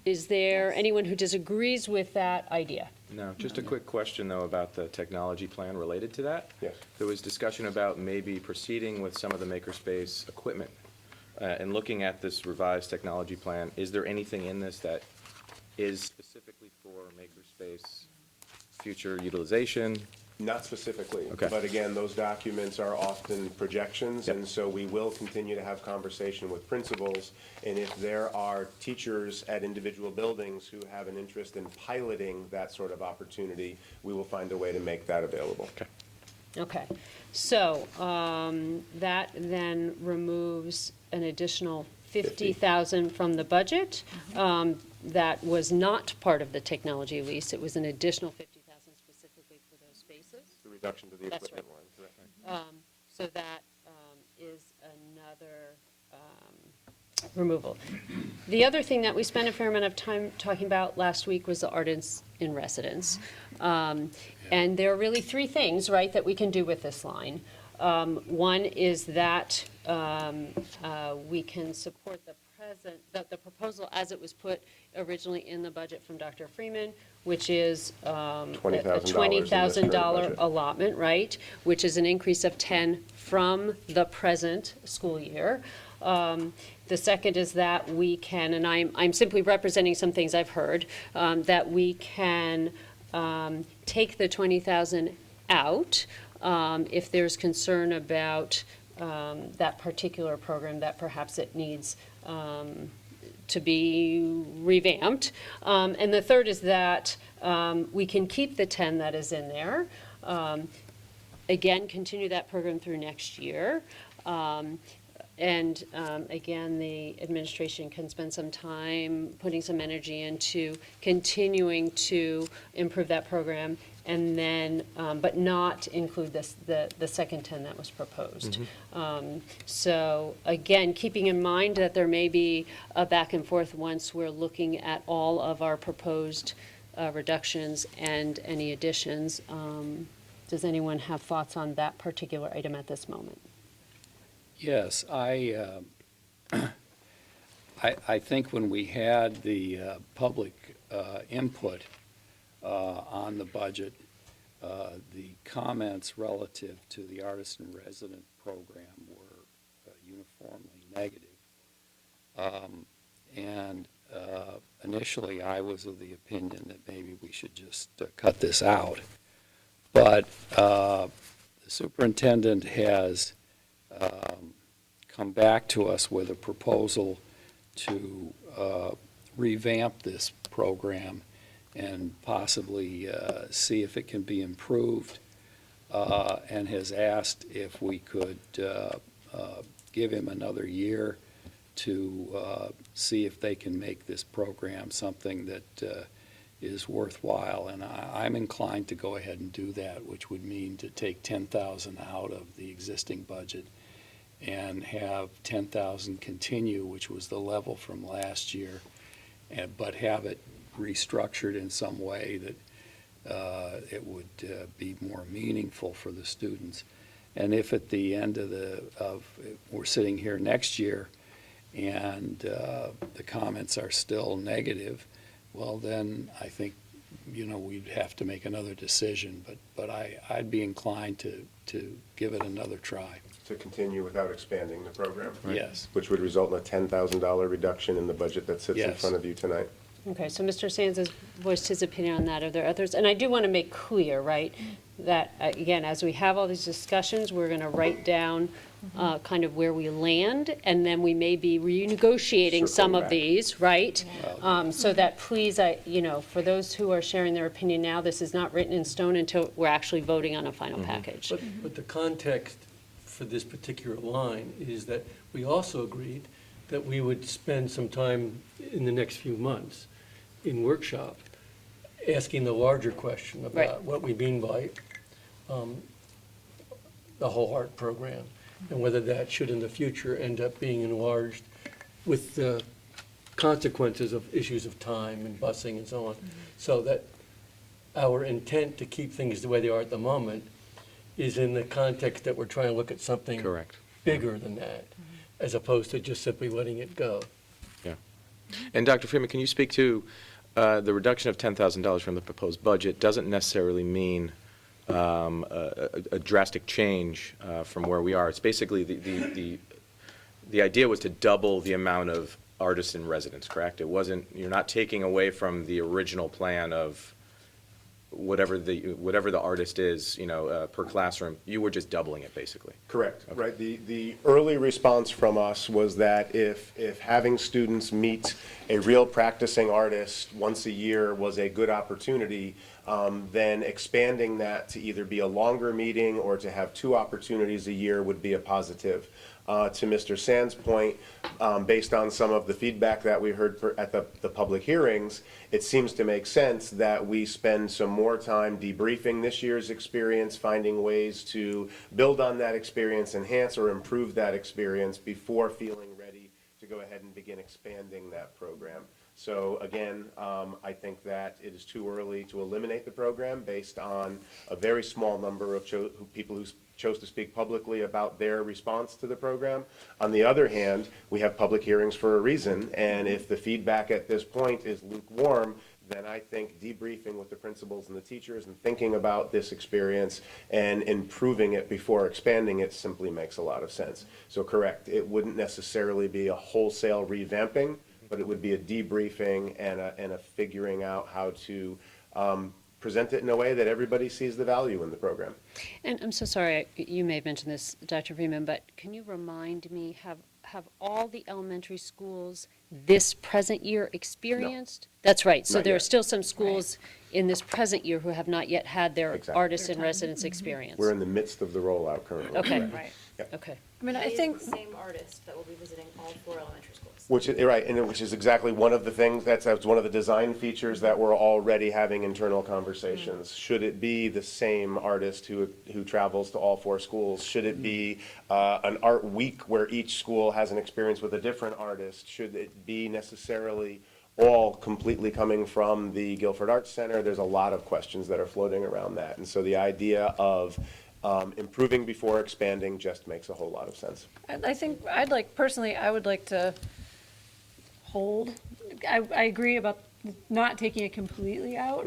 Is there anyone who disagrees with that idea? No, just a quick question, though, about the technology plan related to that. Yes. There was discussion about maybe proceeding with some of the makerspace equipment. And looking at this revised technology plan, is there anything in this that is specifically for makerspace future utilization? Not specifically. Okay. But again, those documents are often projections, Yep. and so we will continue to have conversation with principals. And if there are teachers at individual buildings who have an interest in piloting that sort of opportunity, we will find a way to make that available. Okay. Okay, so that then removes an additional 50,000 from the budget. That was not part of the technology lease. It was an additional 50,000 specifically for those spaces. The reduction to the That's equipment line, correct. So that is another removal. The other thing that we spent a fair amount of time talking about last week was the Ardents in Residence. And there are really three things, right, that we can do with this line. One is that we can support the proposal as it was put originally in the budget from Dr. Freeman, which is a $20,000 in this current $20,000 budget. allotment, right? Which is an increase of 10 from the present school year. The second is that we can, and I'm simply representing some things I've heard, that we can take the 20,000 out if there's concern about that particular program, that perhaps it needs to be revamped. And the third is that we can keep the 10 that is in there. Again, continue that program through next year. And again, the administration can spend some time putting some energy into continuing to improve that program, and then, but not include the second 10 that was proposed. So again, keeping in mind that there may be a back and forth once we're looking at all of our proposed reductions and any additions. Does anyone have thoughts on that particular item at this moment? Yes, I think when we had the public input on the budget, the comments relative to the artist in resident program were uniformly negative. And initially, I was of the opinion that maybe we should just cut this out. But the superintendent has come back to us with a proposal to revamp this program and possibly see if it can be improved, and has asked if we could give him another year to see if they can make this program something that is worthwhile. And I'm inclined to go ahead and do that, which would mean to take 10,000 out of the existing budget and have 10,000 continue, which was the level from last year, but have it restructured in some way that it would be more meaningful for the students. And if at the end of we're sitting here next year and the comments are still negative, well, then I think, we'd have to make another decision. But I'd be inclined to give it another try. To continue without expanding the program? Yes. Which would result in a $10,000 reduction in the budget that sits in Yes. front of you tonight. Okay, so Mr. Sands has voiced his opinion on that. Are there others? And I do want to make clear, right, that, again, as we have all these discussions, we're going to write down kind of where we land, and then we may be renegotiating some Circling of back. these, right? So that please, for those who are sharing their opinion now, this is not written in stone until we're actually voting on a final package. But the context for this particular line is that we also agreed that we would spend some time in the next few months in workshop asking the larger question Right. about what we mean by the whole art program, and whether that should in the future end up being enlarged with the consequences of issues of time and busing and so on. So that our intent to keep things the way they are at the moment is in the context that we're trying to look at something Correct. bigger than that, as opposed to just simply letting it go. Yeah. And Dr. Freeman, can you speak to the reduction of $10,000 from the proposed budget doesn't necessarily mean a drastic change from where we are. It's basically the idea was to double the amount of artists in residence, correct? It wasn't, you're not taking away from the original plan of whatever the artist is, per classroom. You were just doubling it, basically. Correct, right. The early response from us was that if having students meet a real practicing artist once a year was a good opportunity, then expanding that to either be a longer meeting or to have 2 opportunities a year would be a positive. To Mr. Sand's point, based on some of the feedback that we heard at the public hearings, it seems to make sense that we spend some more time debriefing this year's experience, finding ways to build on that experience, enhance or improve that experience before feeling ready to go ahead and begin expanding that program. So again, I think that it is too early to eliminate the program based on a very small number of people who chose to speak publicly about their response to the program. On the other hand, we have public hearings for a reason, and if the feedback at this point is lukewarm, then I think debriefing with the principals and the teachers and thinking about this experience and improving it before expanding it simply makes a lot of sense. So correct, it wouldn't necessarily be a wholesale revamping, but it would be a debriefing and a figuring out how to present it in a way that everybody sees the value in the program. And I'm so sorry, you may have mentioned this, Dr. Freeman, but can you remind me, have all the elementary schools this present year experienced? That's right, so Not there are yet. still some schools in this present year who have not yet had their Exactly. artist in residence experience. We're in the midst of the rollout currently. Okay. correct? Right. Okay. I mean, I It is think, the same artist that will be visiting all 4 elementary schools. Which is, right, and which is exactly one of the things, that's one of the design features that we're already having internal conversations. Should it be the same artist who travels to all 4 schools? Should it be an art week where each school has an experience with a different artist? Should it be necessarily all completely coming from the Guilford Arts Center? There's a lot of questions that are floating around that. And so the idea of Improving before expanding just makes a whole lot of sense. I think, personally, I would like to hold, I agree about not taking it completely out.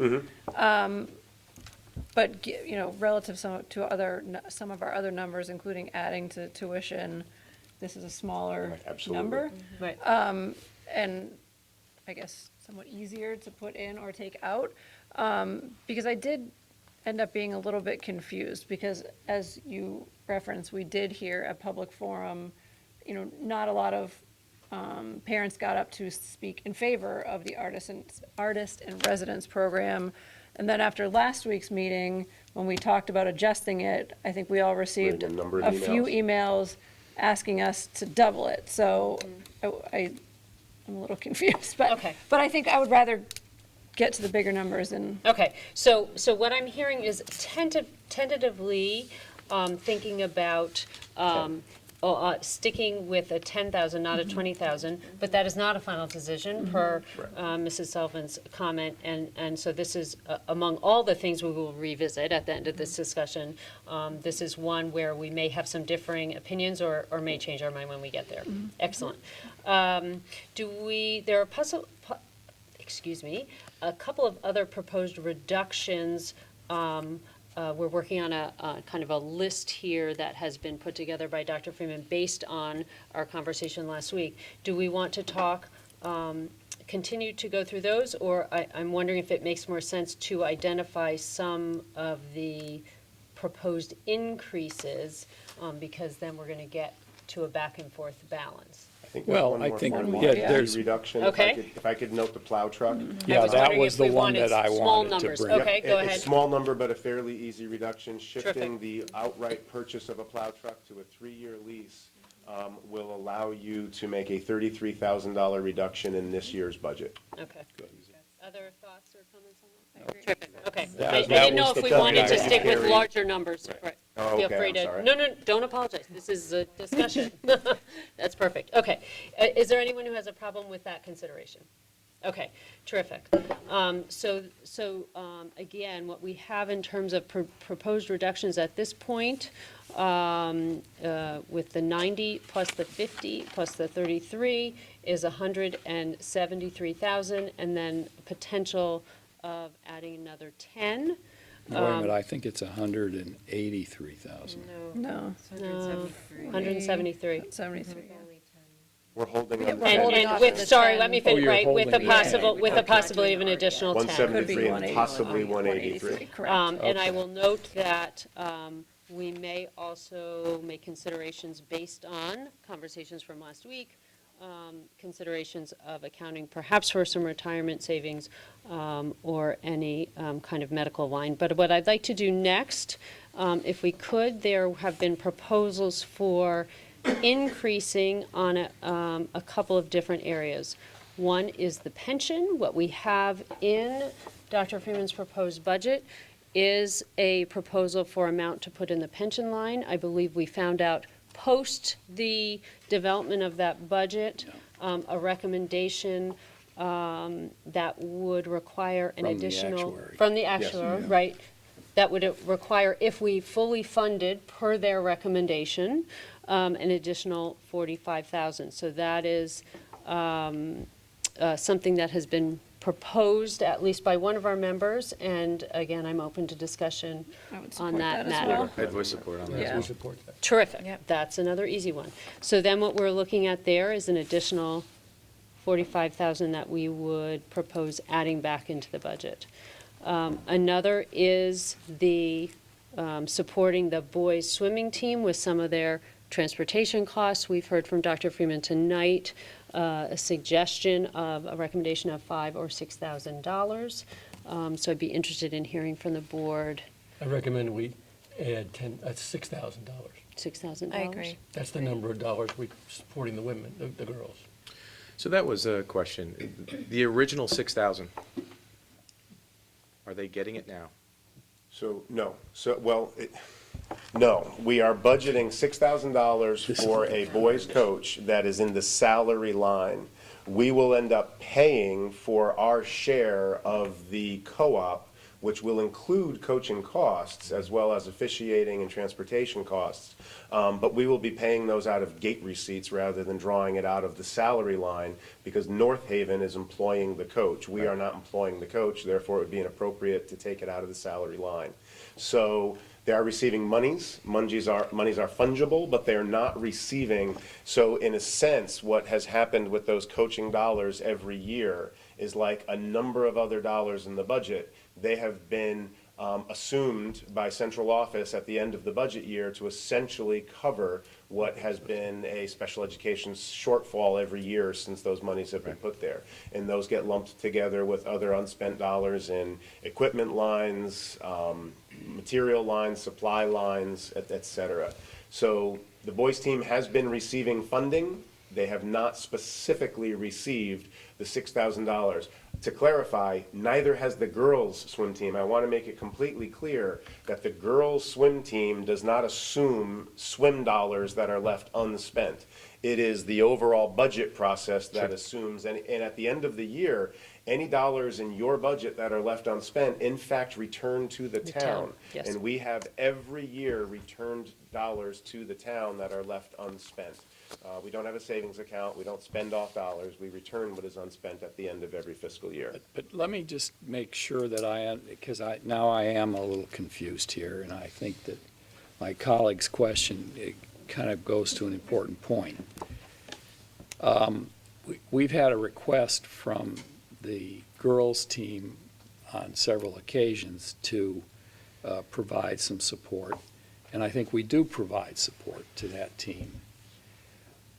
But, relative some of our other numbers, including adding to tuition, this is a smaller Absolutely. number. Right. And I guess somewhat easier to put in or take out. Because I did end up being a little bit confused, because as you referenced, we did hear at public forum, not a lot of parents got up to speak in favor of the artist in residence program. And then after last week's meeting, when we talked about adjusting it, I think we all received Getting a number of a few emails asking us to double it. So I'm a little confused, but Okay. but I think I would rather get to the bigger numbers and. Okay, so what I'm hearing is tentatively thinking about sticking with a 10,000, not a 20,000, but that is not a final decision per Mrs. Sullivan's comment, and so this is, among all the things we will revisit at the end of this discussion, this is one where we may have some differing opinions or may change our mind when we get there. Excellent. There are a couple of other proposed reductions. We're working on a kind of a list here that has been put together by Dr. Freeman based on our conversation last week. Do we want to continue to go through those, or I'm wondering if it makes more sense to identify some of the proposed increases, because then we're going to get to a back and forth balance. I think Well, there's one I more think, fairly yeah, easy there's- reduction. Okay. If I could note the plow truck. Yeah, was that wondering was if the we one wanted that I small wanted to numbers. bring. Okay, go ahead. It's small number, but a fairly easy reduction. Shifting Terrific. the outright purchase of a plow truck to a 3-year lease will allow you to make a $33,000 reduction in this year's budget. Okay. Other thoughts or comments on that? Terrific, okay. That I was- didn't know that if was we the wanted to guy. stick with Carrie. larger numbers. Right. Oh, Feel okay, free I'm to. sorry. No, don't apologize. This is a discussion. That's perfect. Okay. Is there anyone who has a problem with that consideration? Okay, terrific. Again, what we have in terms of proposed reductions at this point, with the 90 plus the 50 plus the 33 is 173,000, and then potential of adding another 10. Wait a minute, I think it's 183,000. No, 173. 73. We're holding on. we're And, holding and off with, to the sorry, 10. let me Oh, finish, you're right, with a holding the 10. possible, with a possibility of an additional 10. 173 and 181, possibly 183. Correct. And I will note that we may also make considerations based on conversations from last week, considerations of accounting perhaps for some retirement savings or any kind of medical line. But what I'd like to do next, if we could, there have been proposals for increasing on a couple of different areas. One is the pension. What we have in Dr. Freeman's proposed budget is a proposal for amount to put in the pension line. I believe we found out post the development of that budget, a recommendation that would require an From the additional. actuary. From the actuary, right. That would require, if we fully funded per their recommendation, an additional 45,000. So that is something that has been proposed, at least by one of our members, and again, I'm open to discussion I would on support that that as matter. well. I had voice support on that. Yeah. We support that. Terrific. That's another easy one. So then what we're looking at there is an additional 45,000 that we would propose adding back into the budget. Another is the supporting the boys swimming team with some of their transportation costs. We've heard from Dr. Freeman tonight a suggestion of a recommendation of $5,000 or $6,000. So I'd be interested in hearing from the board. I recommend we add $6,000. $6,000. I agree. That's the number of dollars we supporting the women, the girls. So that was a question. The original 6,000, are they getting it now? So, no. No, we are budgeting $6,000 for a boys' coach that is in the salary line. We will end up paying for our share of the co-op, which will include coaching costs as well as officiating and transportation costs. But we will be paying those out of gate receipts rather than drawing it out of the salary line, because North Haven is employing the coach. We are not employing the coach, therefore it would be inappropriate to take it out of the salary line. So they are receiving monies. Monies are fungible, but they're not receiving. So in a sense, what has happened with those coaching dollars every year is like a number of other dollars in the budget. They have been assumed by central office at the end of the budget year to essentially cover what has been a special education shortfall every year since those monies have been put there. And those get lumped together with other unspent dollars in equipment lines, material lines, supply lines, et cetera. So the boys team has been receiving funding. They have not specifically received the $6,000. To clarify, neither has the girls' swim team. I want to make it completely clear that the girls' swim team does not assume swim dollars that are left unspent. It is the overall budget process that assumes, and at the end of the year, any dollars in your budget that are left unspent, in fact, return to the town. Yes. And we have every year returned dollars to the town that are left unspent. We don't have a savings account. We don't spend off dollars. We return what is unspent at the end of every fiscal year. But let me just make sure that because now I am a little confused here, and I think that my colleague's question, it kind of goes to an important point. We've had a request from the girls' team on several occasions to provide some support, and I think we do provide support to that team.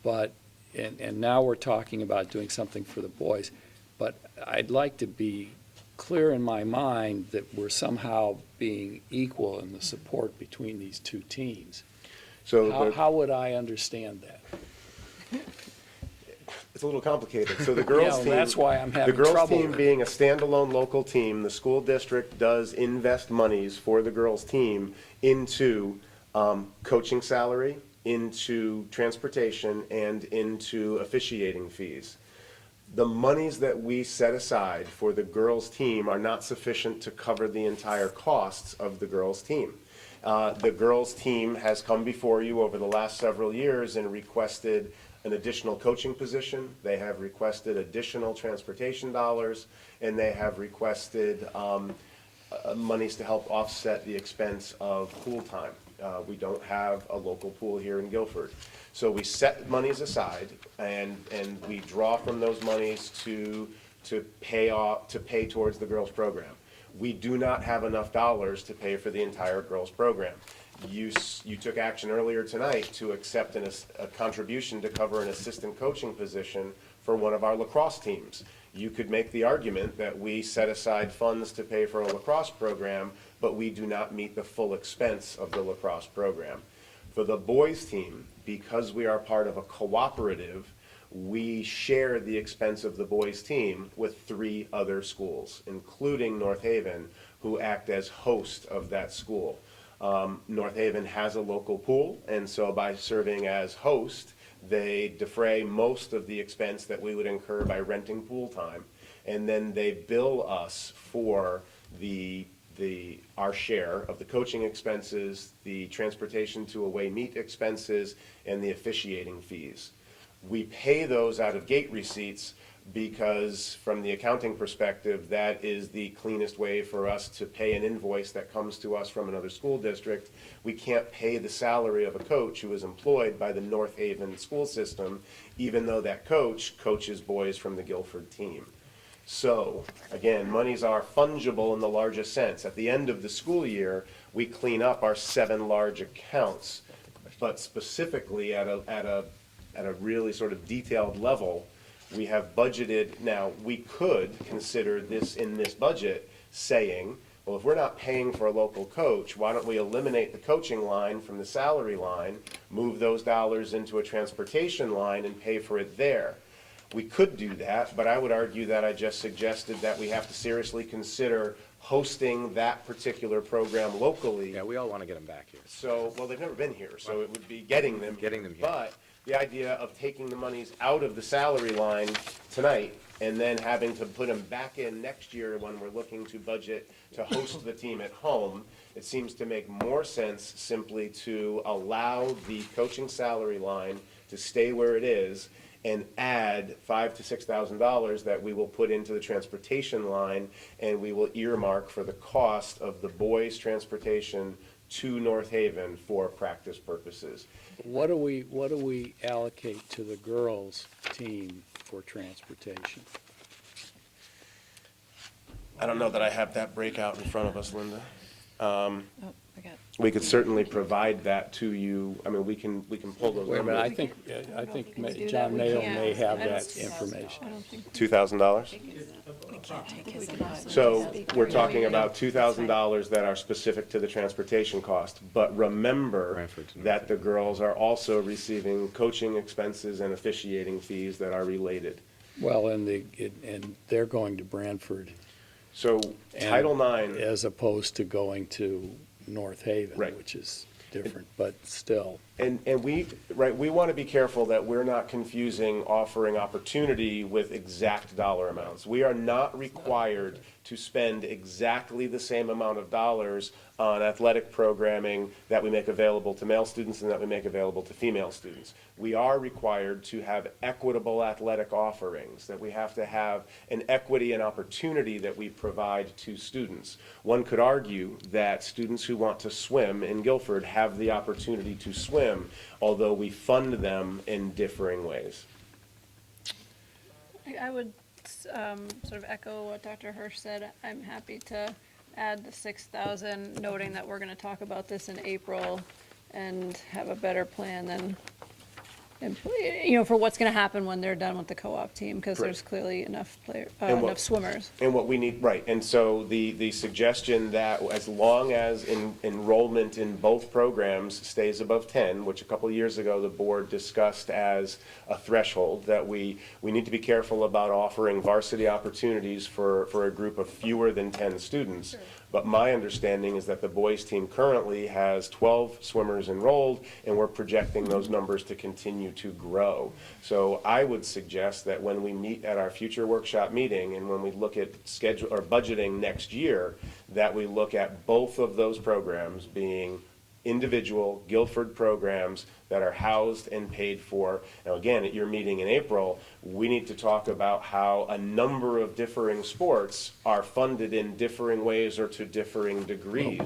But, and now we're talking about doing something for the boys, but I'd like to be clear in my mind that we're somehow being equal in the support between these two teams. So How would I understand that? it's a little complicated. So the girls' team, that's why I'm having the girls' trouble team with it. being a standalone local team, the school district does invest monies for the girls' team into coaching salary, into transportation, and into officiating fees. The monies that we set aside for the girls' team are not sufficient to cover the entire costs of the girls' team. The girls' team has come before you over the last several years and requested an additional coaching position. They have requested additional transportation dollars, and they have requested monies to help offset the expense of pool time. We don't have a local pool here in Guilford. So we set monies aside, and we draw from those monies to pay towards the girls' program. We do not have enough dollars to pay for the entire girls' program. You took action earlier tonight to accept a contribution to cover an assistant coaching position for one of our lacrosse teams. You could make the argument that we set aside funds to pay for a lacrosse program, but we do not meet the full expense of the lacrosse program. For the boys team, because we are part of a cooperative, we share the expense of the boys team with 3 other schools, including North Haven, who act as host of that school. North Haven has a local pool, and so by serving as host, they defray most of the expense that we would incur by renting pool time, and then they bill us for our share of the coaching expenses, the transportation to away meet expenses, and the officiating fees. We pay those out of gate receipts because from the accounting perspective, that is the cleanest way for us to pay an invoice that comes to us from another school district. We can't pay the salary of a coach who is employed by the North Haven school system, even though that coach coaches boys from the Guilford team. So, again, monies are fungible in the largest sense. At the end of the school year, we clean up our 7 large accounts, but specifically at a really sort of detailed level, we have budgeted. Now, we could consider this in this budget saying, well, if we're not paying for a local coach, why don't we eliminate the coaching line from the salary line, move those dollars into a transportation line and pay for it there. We could do that, but I would argue that I just suggested that we have to seriously consider hosting that particular program locally. Yeah, we all want to get them back here. So, well, they've never been here, so it would be getting them. Getting them here. But the idea of taking the monies out of the salary line tonight and then having to put them back in next year when we're looking to budget to host the team at home, it seems to make more sense simply to allow the coaching salary line to stay where it is and add $5,000 to $6,000 that we will put into the transportation line, and we will earmark for the cost of the boys' transportation to North Haven for practice purposes. What do we allocate to the girls' team for transportation? I don't know that I have that breakout in front of us, Linda. Oh, I got We could certainly provide that to you. I mean, we can pull those Wait a minute, numbers. I think we can do John that. We Mayo can't. may have I don't that think so. information. I don't think. $2,000? we can't take his input. So we're talking about $2,000 that are specific to the transportation cost. But remember Branford to North that the girls are also receiving coaching expenses and officiating fees that are related. Well, and they're going to Branford. So and- Title IX, As opposed to going to North Haven, Right. which is different, but still. and we want to be careful that we're not confusing offering opportunity with exact dollar amounts. We are not required to spend exactly the same amount of dollars on athletic programming that we make available to male students and that we make available to female students. We are required to have equitable athletic offerings, that we have to have an equity and opportunity that we provide to students. One could argue that students who want to swim in Guilford have the opportunity to swim, although we fund them in differing ways. I would sort of echo what Dr. Hirsch said. I'm happy to add the 6,000, noting that we're going to talk about this in April and have a better plan than, for what's going to happen when they're done with the co-op team, because there's clearly enough enough swimmers. And what we need, right, and so the suggestion that as long as enrollment in both programs stays above 10, which a couple of years ago the board discussed as a threshold, that we need to be careful about offering varsity opportunities for a group of fewer than 10 students. Sure. But my understanding is that the boys' team currently has 12 swimmers enrolled, and we're projecting those numbers to continue to grow. So I would suggest that when we meet at our future workshop meeting and when we look at schedule or budgeting next year, that we look at both of those programs being individual Guilford programs that are housed and paid for. Now, again, at your meeting in April, we need to talk about how a number of differing sports are funded in differing ways or to differing degrees.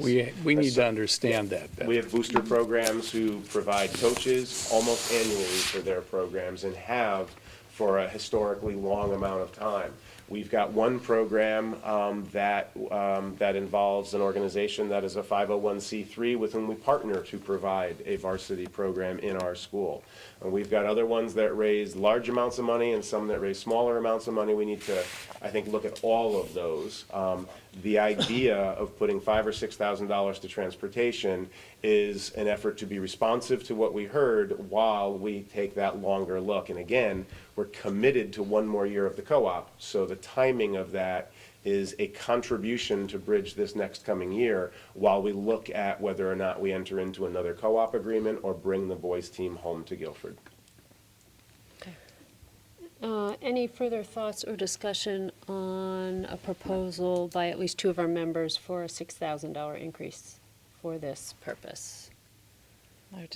We need to understand that better. We have booster programs who provide coaches almost annually for their programs and have for a historically long amount of time. We've got one program that involves an organization that is a 501c3 with whom we partner to provide a varsity program in our school. And we've got other ones that raise large amounts of money and some that raise smaller amounts of money. We need to, I think, look at all of those. The idea of putting $5,000 or $6,000 to transportation is an effort to be responsive to what we heard while we take that longer look. And again, we're committed to one more year of the co-op, so the timing of that is a contribution to bridge this next coming year while we look at whether or not we enter into another co-op agreement or bring the boys' team home to Guilford. Any further thoughts or discussion on a proposal by at least two of our members for a $6,000 increase for this purpose? I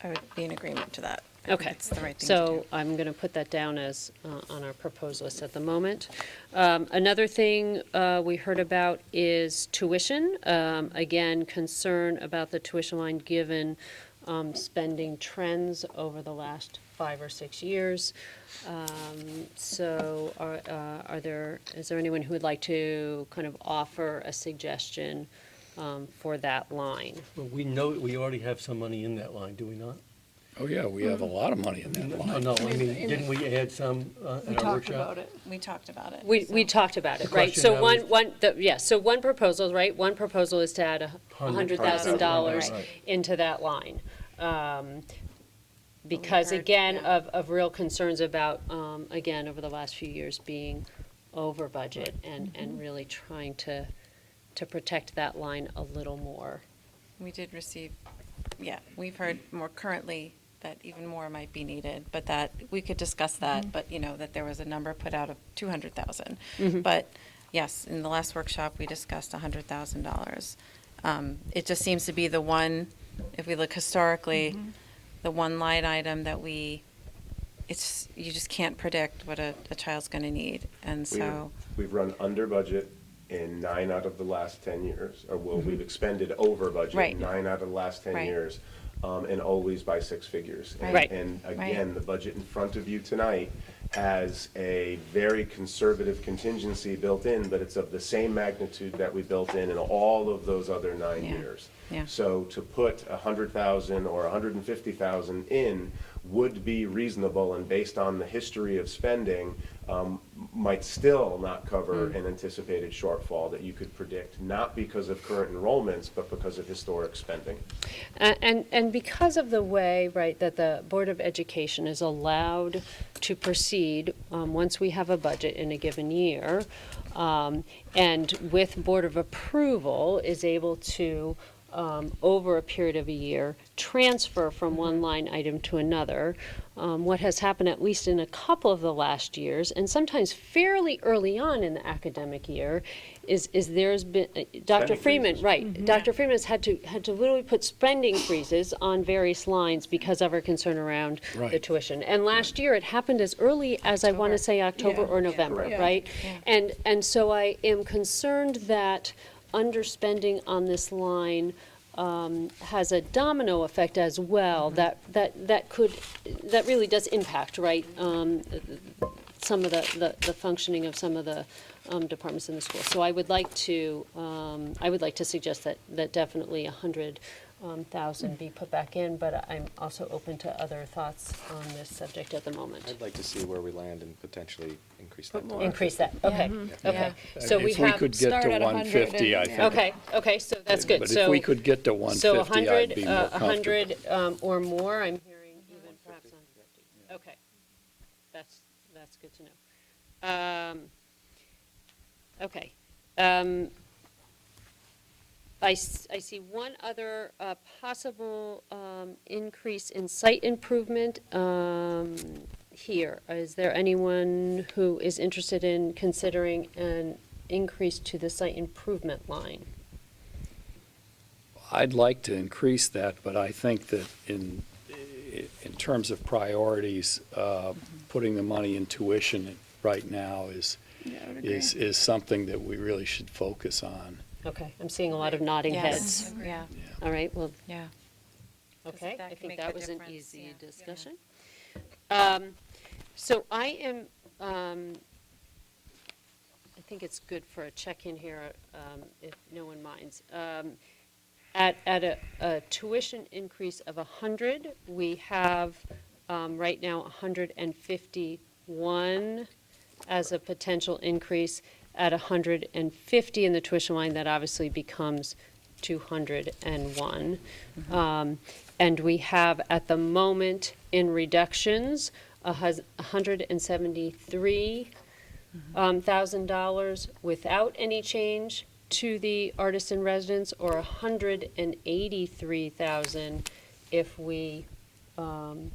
would be in agreement to that. I think Okay, it's the right thing to so do. I'm going to put that down as on our proposed list at the moment. Another thing we heard about is tuition. Again, concern about the tuition line given spending trends over the last 5 or 6 years. So is there anyone who would like to kind of offer a suggestion for that line? Well, we know, we already have some money in that line, do we not? Oh, yeah, we have a lot of money in that No, line. no, I mean, didn't we add some We at our talked workshop? about it. We talked about it. We talked about it, right? question So now so one proposal, right? One proposal is to add $100,000 Right. into that line. Because heard, again, yeah. of real concerns about, again, over the last few years being over budget and really trying to protect that line a little more. We did receive, we've heard more currently that even more might be needed, but that we could discuss that, but, that there was a number put out of 200,000. But yes, in the last workshop, we discussed $100,000. It just seems to be the one, if we look historically, the one line item that you just can't predict what a child's going to need. And so, We've run under budget in 9 out of the last 10 years, or we've expended over budget Right. in 9 out of the last 10 Right. years, and always by 6 figures. And- Right. And Right. again, the budget in front of you tonight has a very conservative contingency built in, but it's of the same magnitude that we built in all of those other 9 Yeah. years. Yeah. So to put 100,000 or 150,000 in would be reasonable, and based on the history of spending, might still not cover an anticipated shortfall that you could predict, not because of current enrollments, but because of historic spending. And because of the way, right, that the Board of Education is allowed to proceed once we have a budget in a given year, and with Board of Approval is able to, over a period of a year, transfer from one line item to another. What has happened, at least in a couple of the last years, and sometimes fairly early on in the academic year, is there's been, Dr. Spending Freeman, freezes. right, Dr. Freeman has had to literally put spending freezes on various lines because of our concern around the Right. tuition. And last year, it happened as early as, I want to say, October or November, Correct. right? And so I am concerned that underspending on this line has a domino effect as well, that really does impact, right, some of the functioning of some of the departments in the school. So I would like to suggest that definitely 100,000 be put back in, but I'm also open to other thoughts on this subject at the moment. I'd like to see where we land and potentially increase that. to Increase that, okay, okay. Yeah. So we If we have, could get start to at 150, I think. okay, so that's good. But So if we could get to So 150, I'd be more comfortable. 100 or more, I'm hearing even perhaps on 50. Okay, that's good to know. Okay. I see one other possible increase in site improvement here. Is there anyone who is interested in considering an increase to the site improvement line? I'd like to increase that, but I think that in terms of priorities, putting the money in tuition right now is something that we really should focus on. Okay, I'm seeing a lot of nodding heads. yeah, All right, well, yeah. okay, that I can think make that the was an difference, easy yeah. discussion. So I am, I think it's good for a check-in here, if no one minds. At a tuition increase of 100, we have right now 151 as a potential increase. At 150 in the tuition line, that obviously becomes 201. And we have, at the moment, in reductions, $173,000 without any change to the artist in residence, or 183,000 if we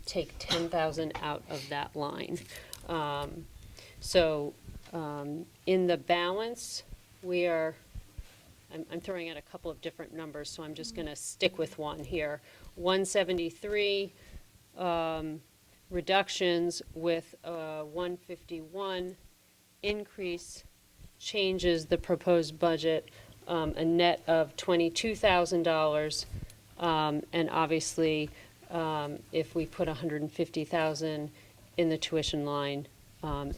take 10,000 out of that line. In the balance, we are, I'm throwing out a couple of different numbers, so I'm just going to stick with one here. 173 reductions with 151 increase changes the proposed budget a net of $22,000. And obviously, if we put 150,000 in the tuition line,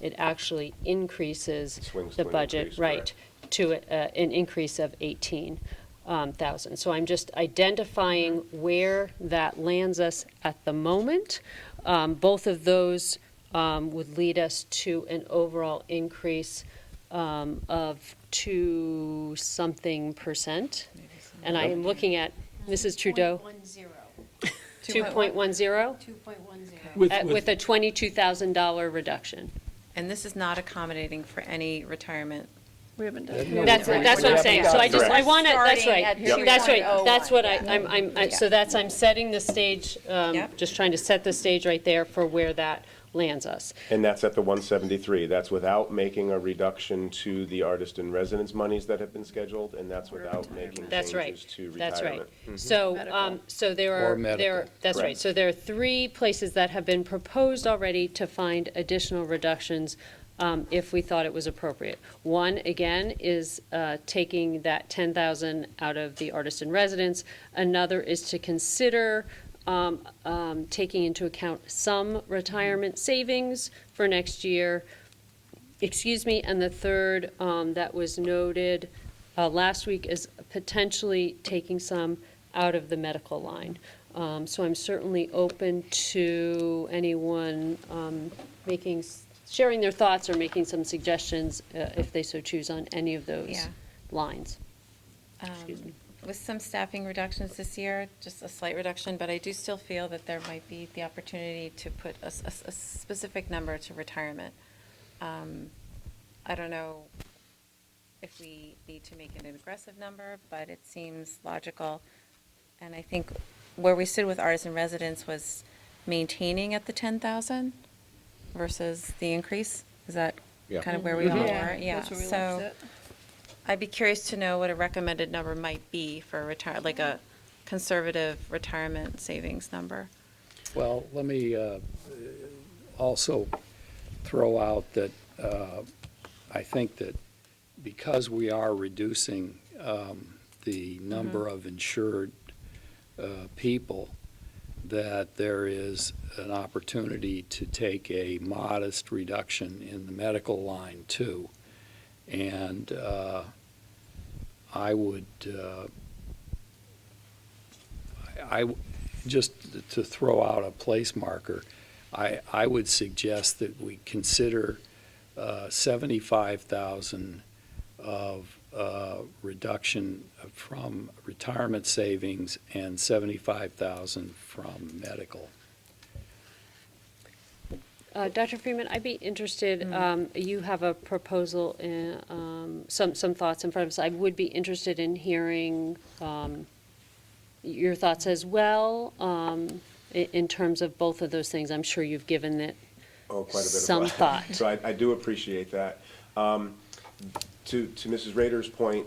it actually increases Swings the to an budget, increase, right, correct. to an increase of 18,000. So I'm just identifying where that lands us at the moment. Both of those would lead us to an overall increase of 2-something%. And I am looking at Mrs. Trudeau. 2.10? 2.10. With a $22,000 reduction. And this is not accommodating for any retirement We haven't done. That's what I'm saying, so I want to, that's Starting right, at that's right, 2.01, that's what yeah. so that's, I'm setting the stage, Yep. just trying to set the stage right there for where that lands us. And that's at the 173. That's without making a reduction to the artist in residence monies that have been scheduled, and that's without making That's right, changes to that's right. retirement. So, so there Or are, medical. that's right, Correct. so there are 3 places that have been proposed already to find additional reductions, if we thought it was appropriate. One, again, is taking that 10,000 out of the artist in residence. Another is to consider taking into account some retirement savings for next year. Excuse me, and the third that was noted last week is potentially taking some out of the medical line. So I'm certainly open to anyone sharing their thoughts or making some suggestions, if they so choose, on any of those Yeah. lines. Excuse me. With some staffing reductions this year, just a slight reduction, but I do still feel that there might be the opportunity to put a specific number to retirement. I don't know if we need to make it an aggressive number, but it seems logical. And I think where we stood with artists in residence was maintaining at the 10,000 versus the increase. Is that Yeah. kind of where we all were? Yeah, That's where we so. left it. I'd be curious to know what a recommended number might be for like a conservative retirement savings number. Well, let me also throw out that I think that because we are reducing the number of insured people, that there is an opportunity to take a modest reduction in the medical line too. And I would, just to throw out a place marker, I would suggest that we consider 75,000 of reduction from retirement savings and 75,000 from medical. Dr. Freeman, I'd be interested, you have a proposal, some thoughts in front of us. I would be interested in hearing your thoughts as well, in terms of both of those things. I'm sure you've given it Oh, quite a bit of some thought. So I do appreciate that. To Mrs. Rader's point,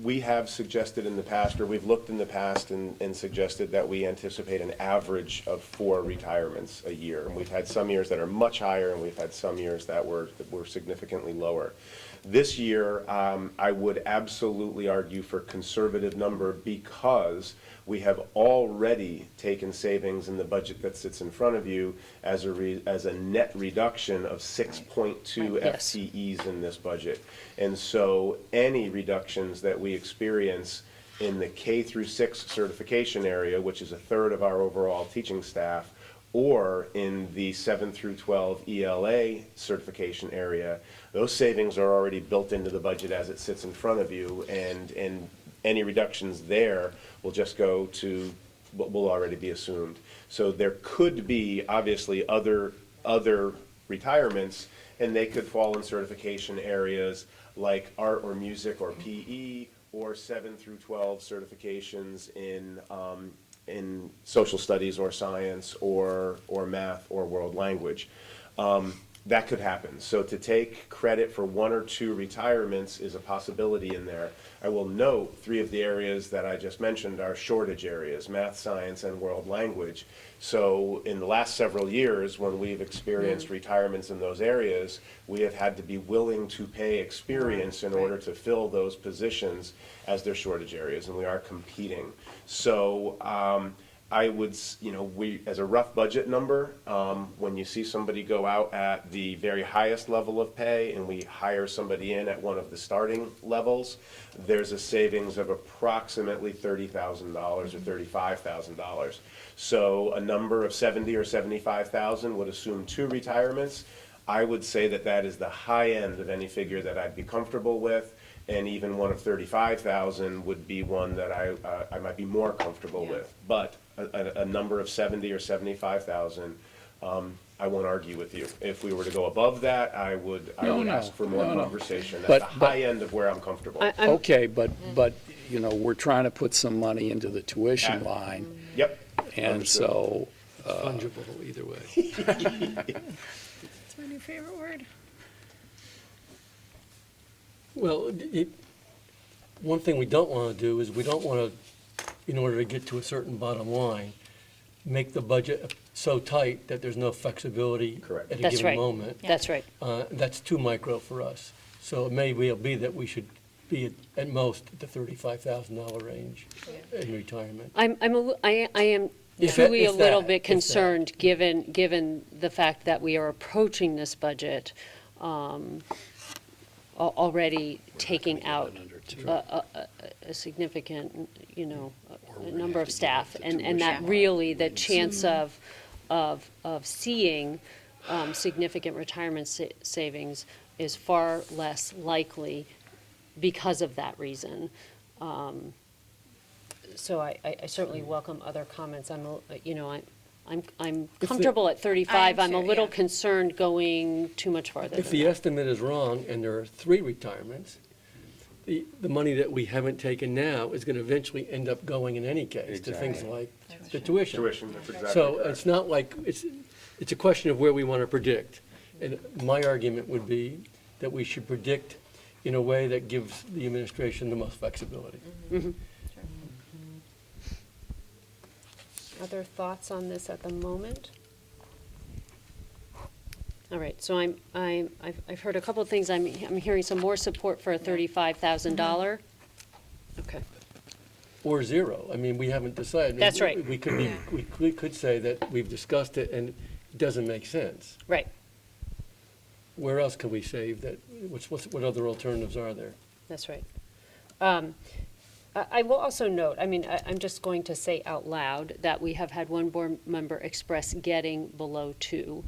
we have suggested in the past, or we've looked in the past and suggested that we anticipate an average of 4 retirements a year. And we've had some years that are much higher, and we've had some years that were significantly lower. This year, I would absolutely argue for conservative number because we have already taken savings in the budget that sits in front of you as a net reduction of 6.2 Yes. FTEs in this budget. And so any reductions that we experience in the K through 6 certification area, which is a third of our overall teaching staff, or in the 7 through 12 ELA certification area, those savings are already built into the budget as it sits in front of you, and any reductions there will just go to what will already be assumed. So there could be, obviously, other retirements, and they could fall in certification areas like art or music or PE, or 7 through 12 certifications in social studies or science or math or world language. That could happen. So to take credit for 1 or 2 retirements is a possibility in there. I will note 3 of the areas that I just mentioned are shortage areas: math, science, and world language. So in the last several years, when we've experienced retirements in those areas, we have had to be willing to pay experience in order to fill those positions as their shortage areas, and we are competing. So I would, we, as a rough budget number, when you see somebody go out at the very highest level of pay and we hire somebody in at one of the starting levels, there's a savings of approximately $30,000 or $35,000. So a number of 70 or 75,000 would assume 2 retirements. I would say that that is the high end of any figure that I'd be comfortable with, and even one of 35,000 would be one that I might be more comfortable with. But a number of 70 or 75,000 I won't argue with you. If we were to go above that, I would ask for more no. conversation. At But- the high end of where I'm comfortable. Okay, but, you know, we're trying to put some money into the tuition line, Yep. and Understood. so, Fungible either way. That's my new favorite word. Well, one thing we don't want to do is we don't want to, in order to get to a certain bottom line, make the budget so tight that there's no flexibility Correct. at a That's given right. moment. That's right. That's too micro for us. So it may well be that we should be at most at the $35,000 range in retirement. I am If truly a that- little if bit that. concerned, given the fact that we are approaching this budget, already taking out a significant, you know, a number of staff, and that really the chance of seeing significant retirement savings is far less likely because of that reason. So I certainly welcome other comments. I'm comfortable at 35. I'm a little concerned going too much farther If than the that. estimate is wrong and there are 3 retirements, the money that we haven't taken now is going to eventually end up going in any case to things Exactly. like the tuition. Tuition, that's exactly So correct. it's not like, it's a question of where we want to predict. And my argument would be that we should predict in a way that gives the administration the most flexibility. Other thoughts on this at the moment? All right, so I've heard a couple of things. I'm hearing some more support for a $35,000. Okay. Or 0. I mean, we haven't decided. That's right. We could say that we've discussed it and it doesn't make sense. Right, Where else can we save that? What other alternatives are there? that's right. I will also note, I'm just going to say out loud that we have had one board member express getting below 2.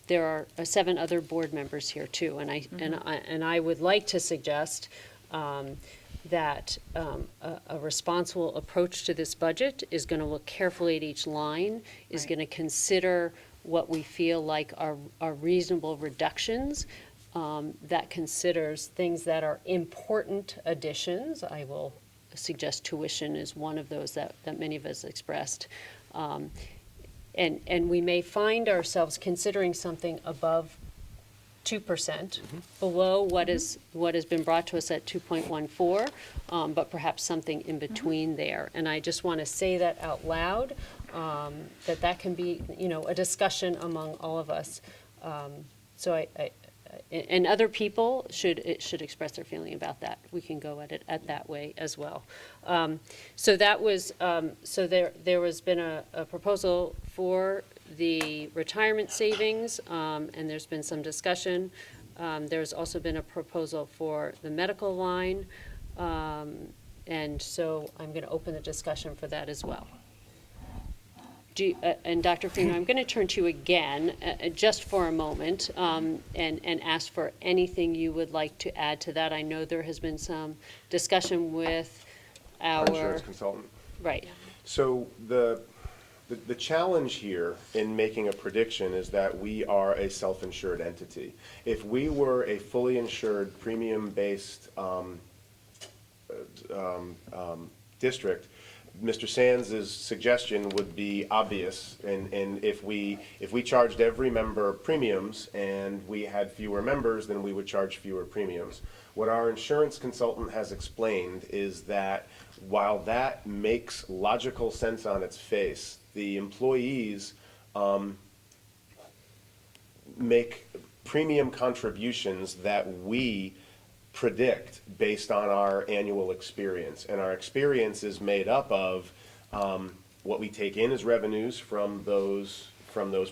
There are 7 other board members here too, and I would like to suggest that a responsible approach to this budget is going to look carefully at each line, is going to consider what we feel like are reasonable reductions, that considers things that are important additions. I will suggest tuition is one of those that many of us expressed. And we may find ourselves considering something above 2%, below what has been brought to us at 2.14, but perhaps something in between there. And I just want to say that out loud, that can be, a discussion among all of us. So and other people should express their feeling about that. We can go at it that way as well. So that was, so there has been a proposal for the retirement savings, and there's been some discussion. There's also been a proposal for the medical line, and so I'm going to open the discussion for that as well. And Dr. Freeman, I'm going to turn to you again, just for a moment, and ask for anything you would like to add to that. I know there has been some discussion with our Insurance consultant. Right. So the challenge here in making a prediction is that we are a self-insured entity. If we were a fully insured, premium-based district, Mr. Sands' suggestion would be obvious, and if we charged every member premiums and we had fewer members, then we would charge fewer premiums. What our insurance consultant has explained is that while that makes logical sense on its face, the employees make premium contributions that we predict based on our annual experience. And our experience is made up of what we take in as revenues from those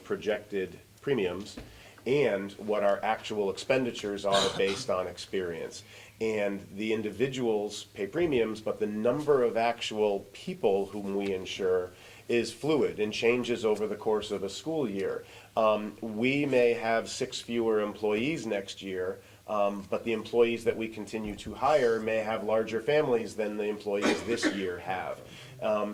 projected premiums and what our actual expenditures are based on experience. And the individuals pay premiums, but the number of actual people whom we insure is fluid and changes over the course of a school year. We may have 6 fewer employees next year, but the employees that we continue to hire may have larger families than the employees this year have.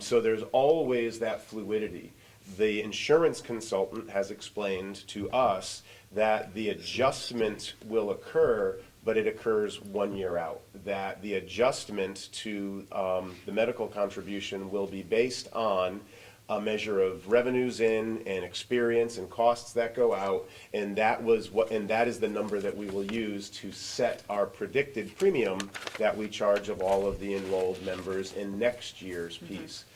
So there's always that fluidity. The insurance consultant has explained to us that the adjustment will occur, but it occurs 1 year out. That the adjustment to the medical contribution will be based on a measure of revenues in and experience and costs that go out, and that is the number that we will use to set our predicted premium that we charge of all of the enrolled members in next year's piece.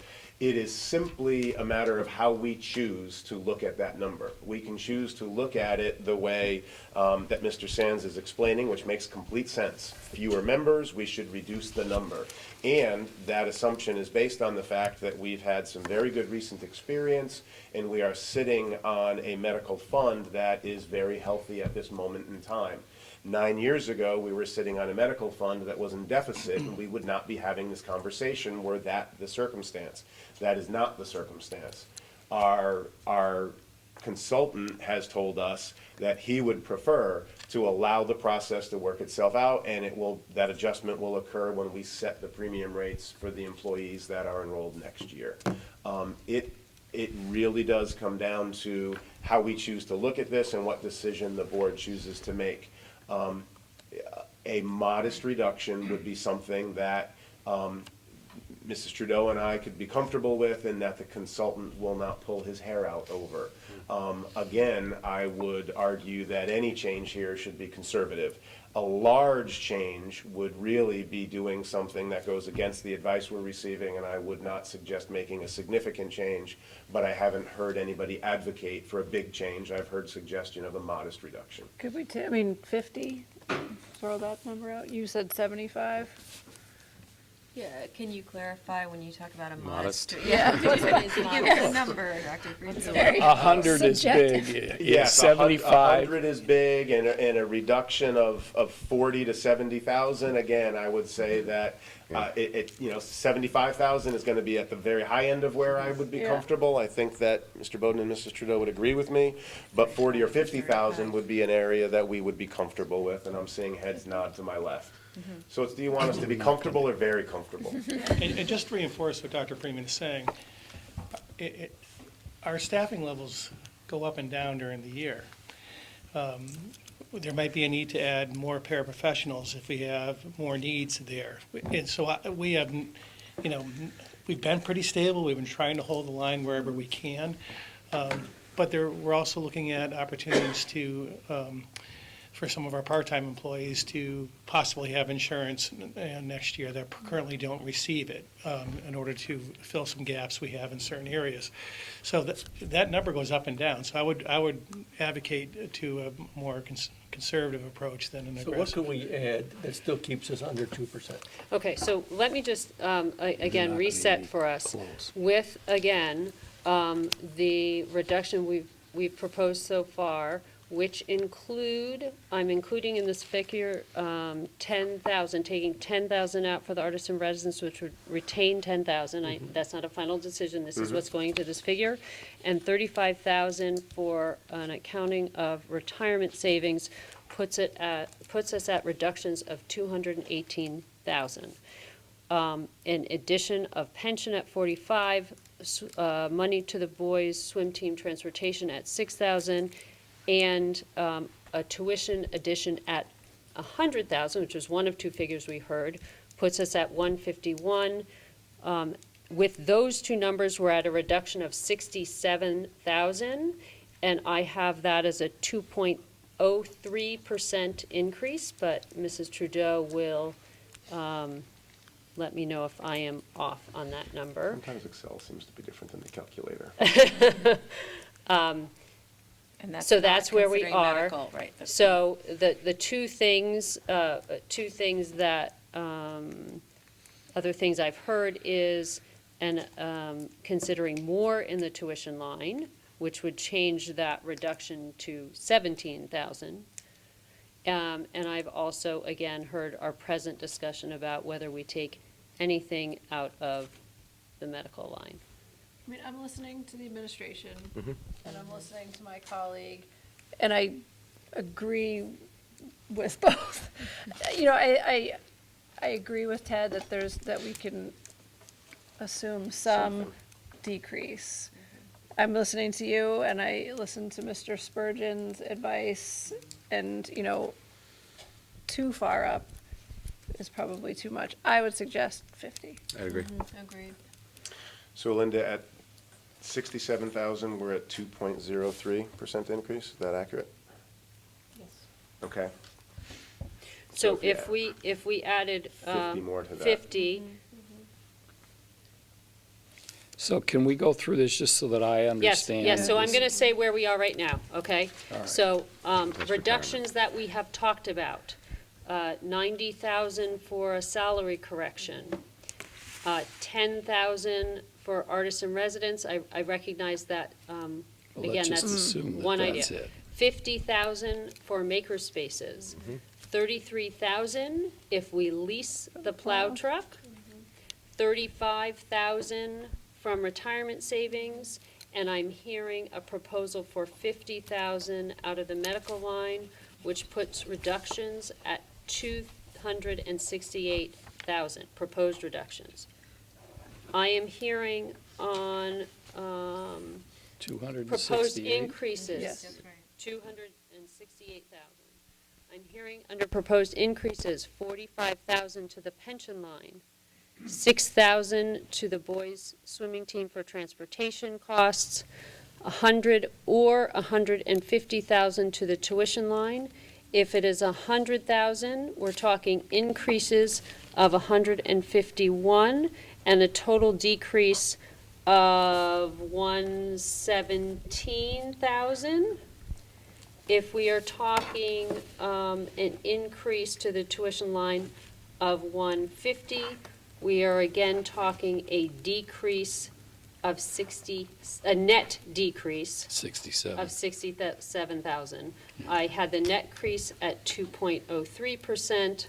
It is simply a matter of how we choose to look at that number. We can choose to look at it the way that Mr. Sands is explaining, which makes complete sense. Fewer members, we should reduce the number. And that assumption is based on the fact that we've had some very good recent experience, and we are sitting on a medical fund that is very healthy at this moment in time. 9 years ago, we were sitting on a medical fund that was in deficit, and we would not be having this conversation were that the circumstance. That is not the circumstance. Our consultant has told us that he would prefer to allow the process to work itself out, and that adjustment will occur when we set the premium rates for the employees that are enrolled next year. It really does come down to how we choose to look at this and what decision the board chooses to make. A modest reduction would be something that Mrs. Trudeau and I could be comfortable with, and that the consultant will not pull his hair out over. Again, I would argue that any change here should be conservative. A large change would really be doing something that goes against the advice we're receiving, and I would not suggest making a significant change, but I haven't heard anybody advocate for a big change. I've heard suggestion of a modest reduction. Could we, 50, throw that number out? You said 75? Yeah, can you clarify when you talk about a Modest. modest? Yeah, give us a number, Dr. Green. 100 is big. Yes, 75. 100 is big, and a reduction of 40 to 70,000. Again, I would say that 75,000 is going to be at the very high end of where I would be comfortable. I think that Mr. Bowden and Mrs. Trudeau would agree with me, but 40 or 50,000 would be an area that we would be comfortable with, and I'm seeing heads nod to my left. So do you want us to be comfortable or very comfortable? And just to reinforce what Dr. Freeman is saying, our staffing levels go up and down during the year. There might be a need to add more paraprofessionals if we have more needs there. And so we have, we've been pretty stable. We've been trying to hold the line wherever we can. But we're also looking at opportunities for some of our part-time employees to possibly have insurance next year that currently don't receive it in order to fill some gaps we have in certain areas. So that number goes up and down. So I would advocate to a more conservative approach than an So aggressive. what can we add that still keeps us under 2%? Okay, so let me just, again, reset for us. With, again, the reduction we've proposed so far, which I'm including in this figure 10,000, taking 10,000 out for the artists and residents, which would retain 10,000. That's not a final decision. This is what's going to this figure, and 35,000 for an accounting of retirement savings puts us at reductions of 218,000. In addition of pension at 45, money to the boys swim team transportation at 6,000. And a tuition addition at 100,000, which was one of two figures we heard, puts us at 151. With those two numbers, we're at a reduction of 67,000, and I have that as a 2.03% increase, but Mrs. Trudeau will let me know if I am off on that number. Sometimes Excel seems to be different than the calculator. And that's So not that's where we considering are. medical, right? So the two things that, other things I've heard is, considering more in the tuition line, which would change that reduction to 17,000. And I've also, again, heard our present discussion about whether we take anything out of the medical line. I mean, I'm listening to the administration, and I'm listening to my colleague, and I agree with both. I agree with Ted that we can assume some decrease. I'm listening to you and I listened to Mr. Spurgeon's advice and, you know, too far up is probably too much. I would suggest 50. I agree. Agreed. So Linda, at 67,000, we're at 2.03% increase. Is that accurate? Yes. Okay. So if you if we added 50 more to that. 50, So can we go through this just so that I yes, understand? yes, so I'm this? going to say where we are right now, okay? All right. So That's reductions that we have talked about, 90,000 for a salary correction, 10,000 for artists in residence. I recognize that, Well, again, let's just that's assume that one idea. that's it. 50,000 for maker spaces, 33,000 if we lease the plow truck, 35,000 from retirement savings, and I'm hearing a proposal for 50,000 out of the medical line, which puts reductions at 268,000, proposed reductions. I am hearing on, proposed 268? increases. Yes. 268,000. I'm hearing under proposed increases, 45,000 to the pension line, 6,000 to the boys swimming team for transportation costs, 100 or 150,000 to the tuition line. If it is 100,000, we're talking increases of 151 and a total decrease of 117,000. If we are talking an increase to the tuition line of 150, we are again talking a decrease of a net decrease 67. of 67,000. I had the net crease at 2.03%.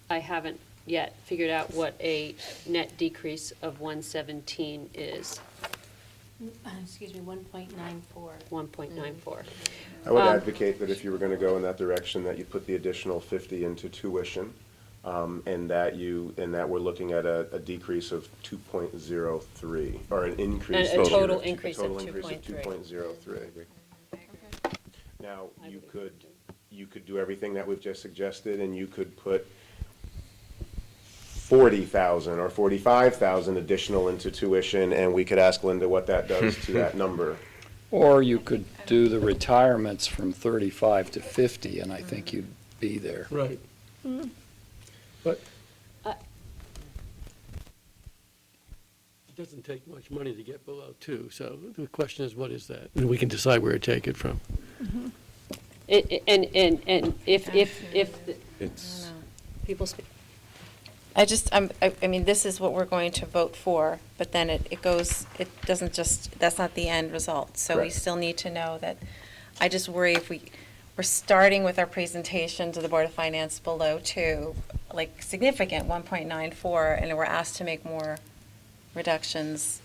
I haven't yet figured out what a net decrease of 117 is, Excuse me, 1.94. 1.94. I would advocate that if you were going to go in that direction, that you put the additional 50 into tuition, and that we're looking at a decrease of 2.03, or an increase. A this year total of increase of 2.03. 2.3. Now, you could do everything that we've just suggested, and you could put 40,000 or 45,000 additional into tuition, and we could ask Linda what that does to that number. Or you could do the retirements from 35 to 50, and I think you'd be there. Right. But it doesn't take much money to get below 2, so the question is, what is that? And we can decide where to take it from. And if It's, people speak. I mean, this is what we're going to vote for, but then it doesn't just, that's not the end result. So we Correct. still need to know that, I just worry if we're starting with our presentation to the Board of Finance below 2, like significant 1.94, and we're asked to make more reductions.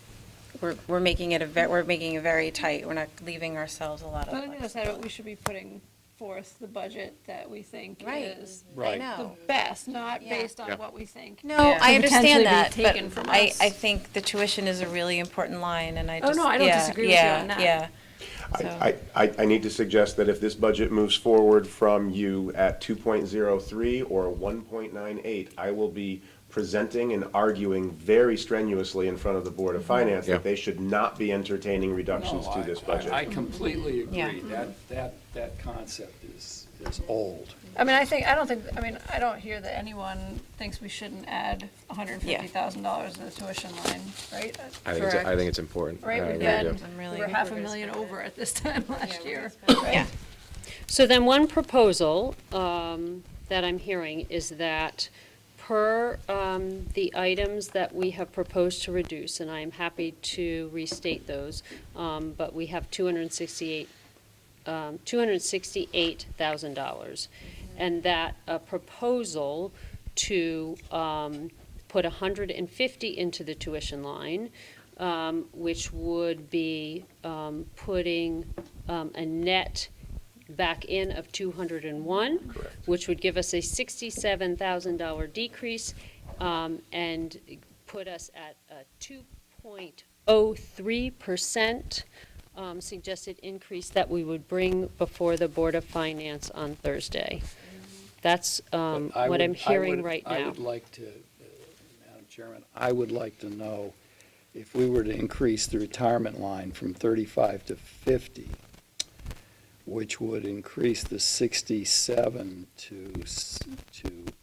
We're making it very tight. We're not leaving ourselves a lot of But on the other side, flexibility. we should be putting forth the budget that we think Right. is I Right. the know. best, not Yeah. based on Yeah. what we think. No, could I potentially understand be that, taken but from I us. think the tuition is a really important line, and I Oh, just, no, I don't yeah, disagree with you yeah, on that. Yeah. I need to suggest that if this budget moves forward from you at 2.03 or 1.98, I will be presenting and arguing very strenuously in front of the Board of Finance Yeah. that they should not be entertaining reductions No, to this I budget. completely Yeah. agree. That concept is old. I mean, I don't hear that anyone thinks we shouldn't add $150,000 to the tuition line, right? I Correct. think it's important. Right, I we've really been, do. I'm really- we were $500,000 over at this time last year, Yeah. right? So then one proposal that I'm hearing is that per the items that we have proposed to reduce, and I am happy to restate those, but we have $268,000. And that a proposal to put 150 into the tuition line, which would be putting a net back in of 201, Correct. which would give us a $67,000 decrease, and put us at a 0.03% suggested increase that we would bring before the Board of Finance on Thursday. That's But I what I'm would- hearing right I now. would like to, Madam Chairman, I would like to know if we were to increase the retirement line from 35 to 50, which would increase the 67 to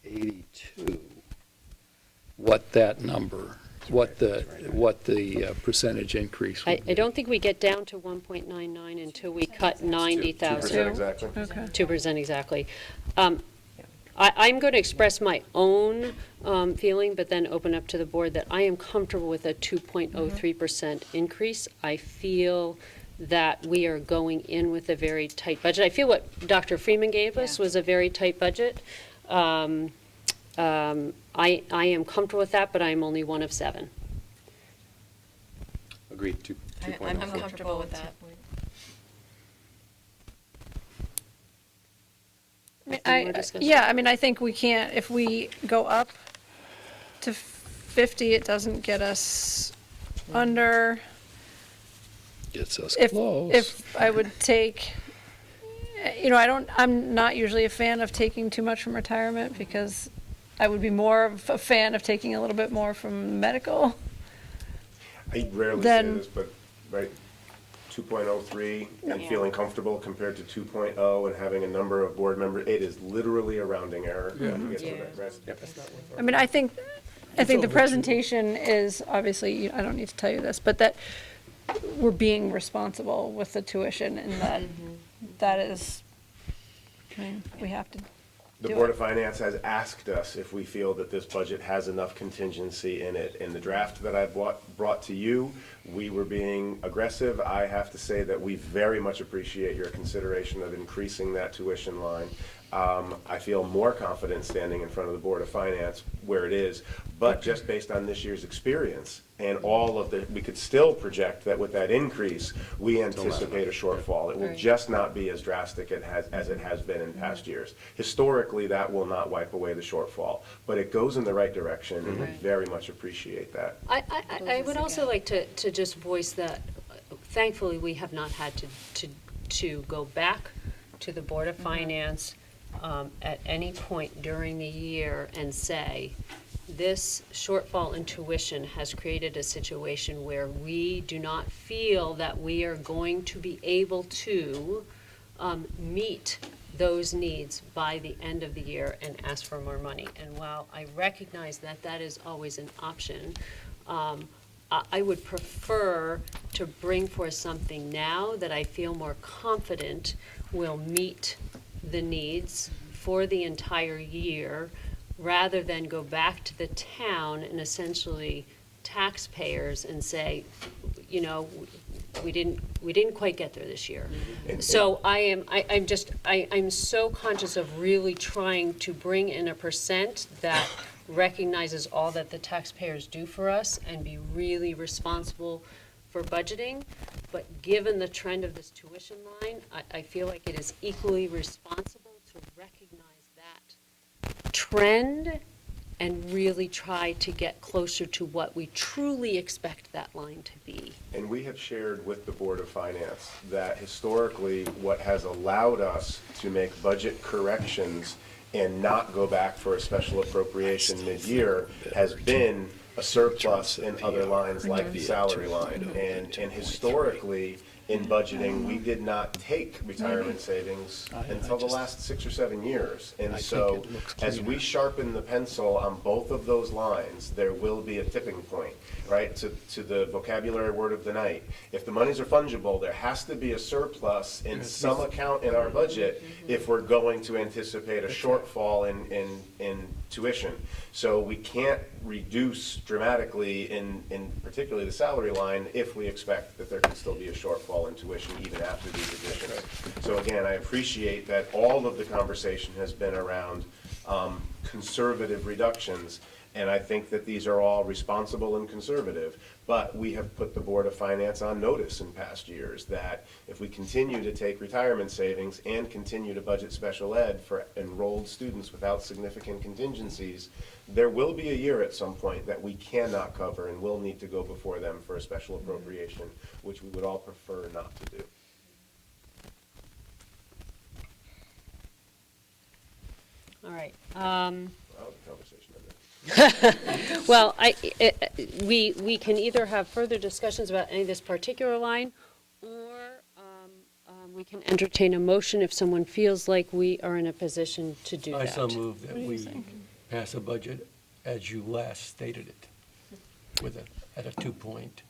82, what that number, what the percentage increase would be. I don't think we get down to 1.99 until we cut 90,000. 2% exactly. Okay. 2% exactly. I'm going to express my own feeling, but then open up to the board that I am comfortable with a 2.03% increase. I feel that we are going in with a very tight budget. I feel what Dr. Freeman gave us was a very tight budget. I am comfortable with that, but I'm only one of 7. Agreed, I'm 2.04. comfortable with that. Any more discussion? Yeah, I mean, I think we can't, if we go up to 50, it doesn't get us under. Gets us If, close. if I would take, I'm not usually a fan of taking too much from retirement because I would be more of a fan of taking a little bit more from medical. I rarely say Then- this, but, right, 2.03 and Yeah. feeling comfortable compared to 2.0 and having a number of board members, it is literally a rounding error. when we get to the rest. I mean, I think the presentation is, obviously, I don't need to tell you this, but that we're being responsible with the tuition and that is, I mean, we have to The do Board it. of Finance has asked us if we feel that this budget has enough contingency in it. In the draft that I brought to you, we were being aggressive. I have to say that we very much appreciate your consideration of increasing that tuition line. I feel more confident standing in front of the Board of Finance where it is, but just based on this year's experience and all of we could still project that with that increase, we anticipate a shortfall. It will Right. just not be as drastic as it has been in past years. Historically, that will not wipe away the shortfall, but it goes in the right direction, and we Right. very much appreciate that. I would also like to just voice that, thankfully, we have not had to go back to the Board of Finance at any point during the year and say, this shortfall in tuition has created a situation where we do not feel that we are going to be able to meet those needs by the end of the year and ask for more money. And while I recognize that that is always an option, I would prefer to bring forth something now that I feel more confident will meet the needs for the entire year, rather than go back to the town and essentially taxpayers and say, we didn't quite get there this year. So I'm so conscious of really trying to bring in a percent that recognizes all that the taxpayers do for us and be really responsible for budgeting. But given the trend of this tuition line, I feel like it is equally responsible to recognize that trend and really try to get closer to what we truly expect that line to be. And we have shared with the Board of Finance that historically, what has allowed us to make budget corrections and not go back for a special appropriation mid-year has been a surplus in other lines like the salary line. And historically, in budgeting, we did not take retirement savings until the last 6 or 7 years. And so, as we sharpen the pencil on both of those lines, there will be a tipping point, right? To the vocabulary word of the night. If the monies are fungible, there has to be a surplus in some account in our budget if we're going to anticipate a shortfall in tuition. So we can't reduce dramatically in particularly the salary line if we expect that there can still be a shortfall in tuition even after these additions. So again, I appreciate that all of the conversation has been around conservative reductions, And I think that these are all responsible and conservative, but we have put the Board of Finance on notice in past years that if we continue to take retirement savings and continue to budget special ed for enrolled students without significant contingencies, there will be a year at some point that we cannot cover and will need to go before them for a special appropriation, which we would all prefer not to do. All right. Well, the conversation ended. Well, we can either have further discussions about any of this particular line, or we can entertain a motion if someone feels like we are in a position to do that. I so move that we pass a budget as you last stated it, at a 2-point.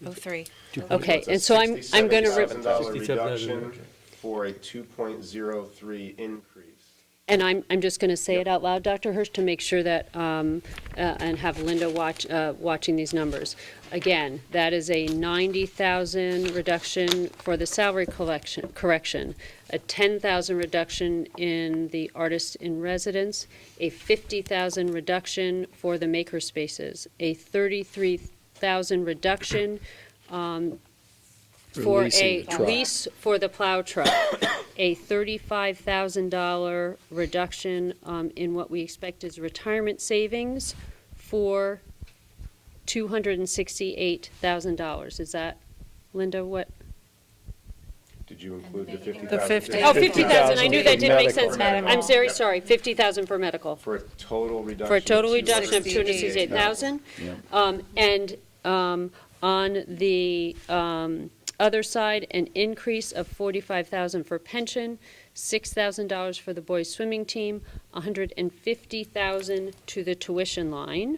03. Okay, and so I'm going to, $67 $67 reduction for a 2.03 increase. and I'm just going to say it out loud, Dr. Hirsch, to make sure that, and have Linda watching these numbers. Again, that is a 90,000 reduction for the salary correction, a 10,000 reduction in the artist in residence, a 50,000 reduction for the maker spaces, a 33,000 reduction for leasing a the truck. lease for the plow truck, a $35,000 reduction in what we expect is retirement savings for $268,000. Is that, Linda, what? Did you include the 50,000? The 50. Oh, 50,000, I knew that didn't make sense. Medical. I'm very sorry, 50,000 for medical. For a total reduction. For a total of reduction of 268,000. 268,000. And on the other side, an increase of 45,000 for pension, $6,000 for the boys swimming team, 150,000 to the tuition line.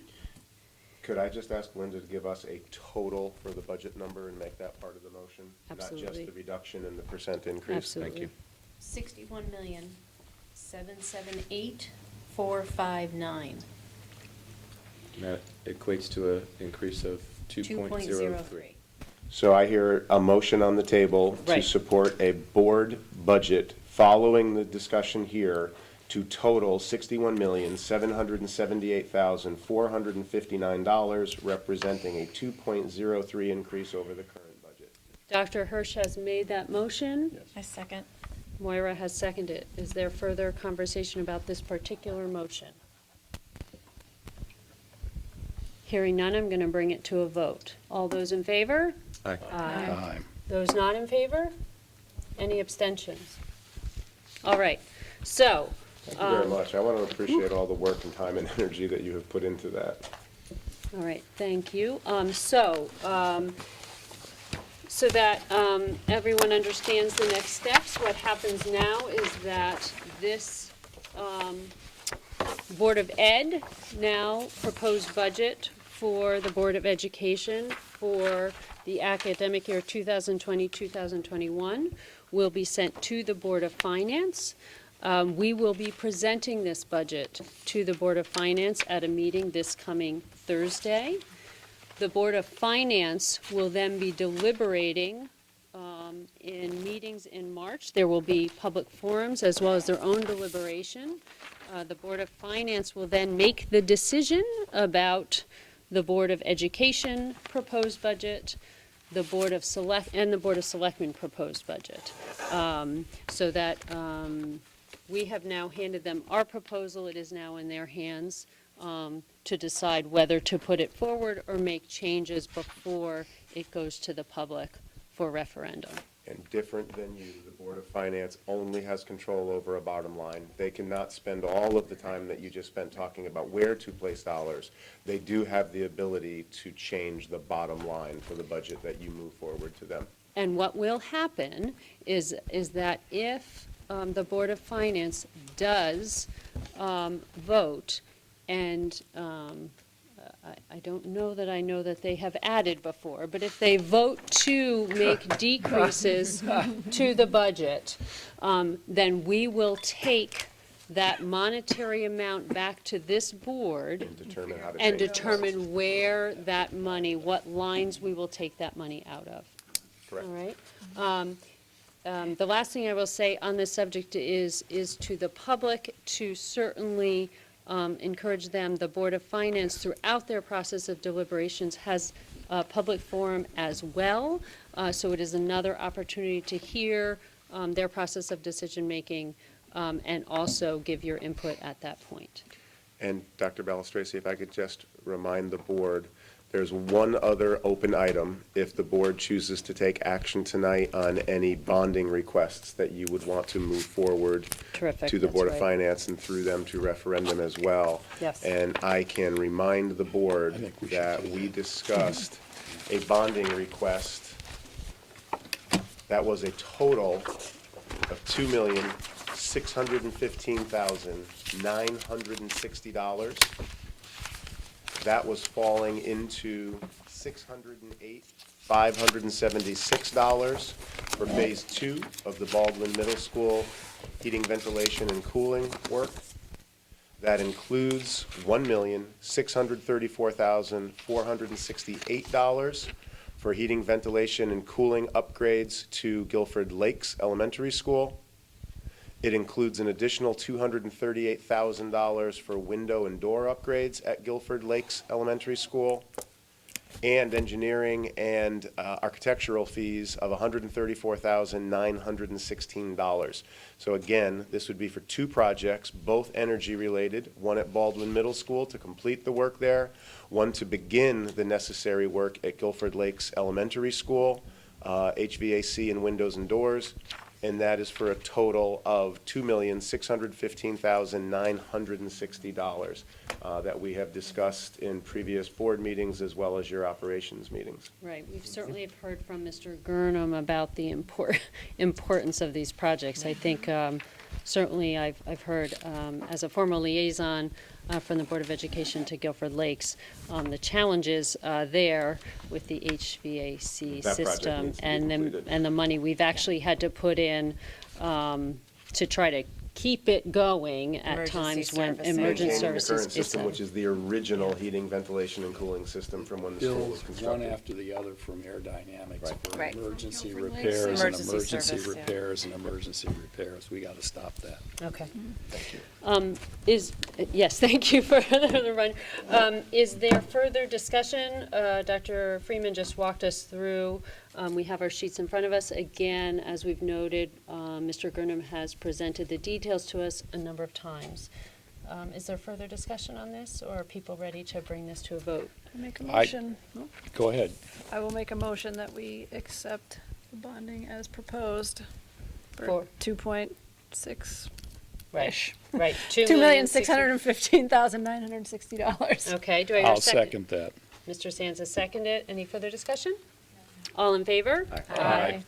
Could I just ask Linda to give us a total for the budget number and make that part of the motion? Not Absolutely. just the reduction and the percent increase? Absolutely. Thank you. 61,778,459. That equates to an increase of 2.03. So I hear a motion on the table to Right. support a board budget following the discussion here to total $61,778,459, representing a 2.03 increase over the current budget. Dr. Hirsch has made that motion. I second. Moira has seconded. Is there further conversation about this particular motion? Hearing none, I'm going to bring it to a vote. All those in favor? Aye. Aye. Those not in favor? Any abstentions? All right, so. Thank you very much. I want to appreciate all the work and time and energy that you have put into that. All right, thank you. So that everyone understands the next steps, what happens now is that this Board of Ed now proposed budget for the Board of Education for the academic year 2020-2021 will be sent to the Board of Finance. We will be presenting this budget to the Board of Finance at a meeting this coming Thursday. The Board of Finance will then be deliberating in meetings in March. There will be public forums as well as their own deliberation. The Board of Finance will then make the decision about the Board of Education proposed budget, the Board of Selectmen proposed budget. So that we have now handed them our proposal. It is now in their hands to decide whether to put it forward or make changes before it goes to the public for referendum. And different than you, the Board of Finance only has control over a bottom line. They cannot spend all of the time that you just spent talking about where to place dollars. They do have the ability to change the bottom line for the budget that you move forward to them. And what will happen is that if the Board of Finance does vote, and I don't know that I know that they have added before, but if they vote to make decreases to the budget, then we will take that monetary amount back to this board And determine how to and change it. determine where that money, what lines we will take that money out of. Correct. All right? The last thing I will say on this subject is to the public to certainly encourage them, the Board of Finance, throughout their process of deliberations, has a public forum as well. So it is another opportunity to hear their process of decision-making and also give your input at that point. And Dr. Balistraci, if I could just remind the board, there's one other open item if the board chooses to take action tonight on any bonding requests that you would want to move forward Terrific, to the that's Board of right. Finance and through them to referendum as well. Yes. And I can remind the board I think we should that do we discussed a bonding request that was a total of $2,615,960. That was falling into $608,576 for Phase 2 of the Baldwin Middle School heating, ventilation, and cooling work. That includes $1,634,468 for heating, ventilation, and cooling upgrades to Guilford Lakes Elementary School. It includes an additional $238,000 for window and door upgrades at Guilford Lakes Elementary School, and engineering and architectural fees of $134,916. So again, this would be for two projects, both energy-related, one at Baldwin Middle School to complete the work there, one to begin the necessary work at Guilford Lakes Elementary School, HVAC and windows and doors, and that is for a total of $2,615,960 that we have discussed in previous board meetings as well as your operations meetings. Right, we've certainly have heard from Mr. Gurnham about the importance of these projects. I think certainly I've heard, as a former liaison from the Board of Education to Guilford Lakes, the challenges there with the HVAC That project system needs to be and completed. the money we've actually had to put in to try to keep it going at Emergency times when services. emergency Maintaining the services current is system, which is the original heating, ventilation, and cooling system from when the school was Bills, one constructed. after the other from Air Dynamics Right. for Right. emergency Guilford Lakes. repairs and Emergency emergency service, yeah. repairs and emergency repairs. We gotta stop that. Okay. Thank you. Yes, thank you for the run. Is there further discussion? Dr. Freeman just walked us through. We have our sheets in front of us. Again, as we've noted, Mr. Gurnham has presented the details to us a number of times. Is there further discussion on this, or are people ready to bring this to a vote? Make a motion. Oh, Go ahead. I will make a motion that we accept the bonding as proposed For- for 2.6. Right, right. $2,615,960. Okay, do I hear a I'll second that. Mr. Sands has seconded. Any further discussion? All in favor? Aye.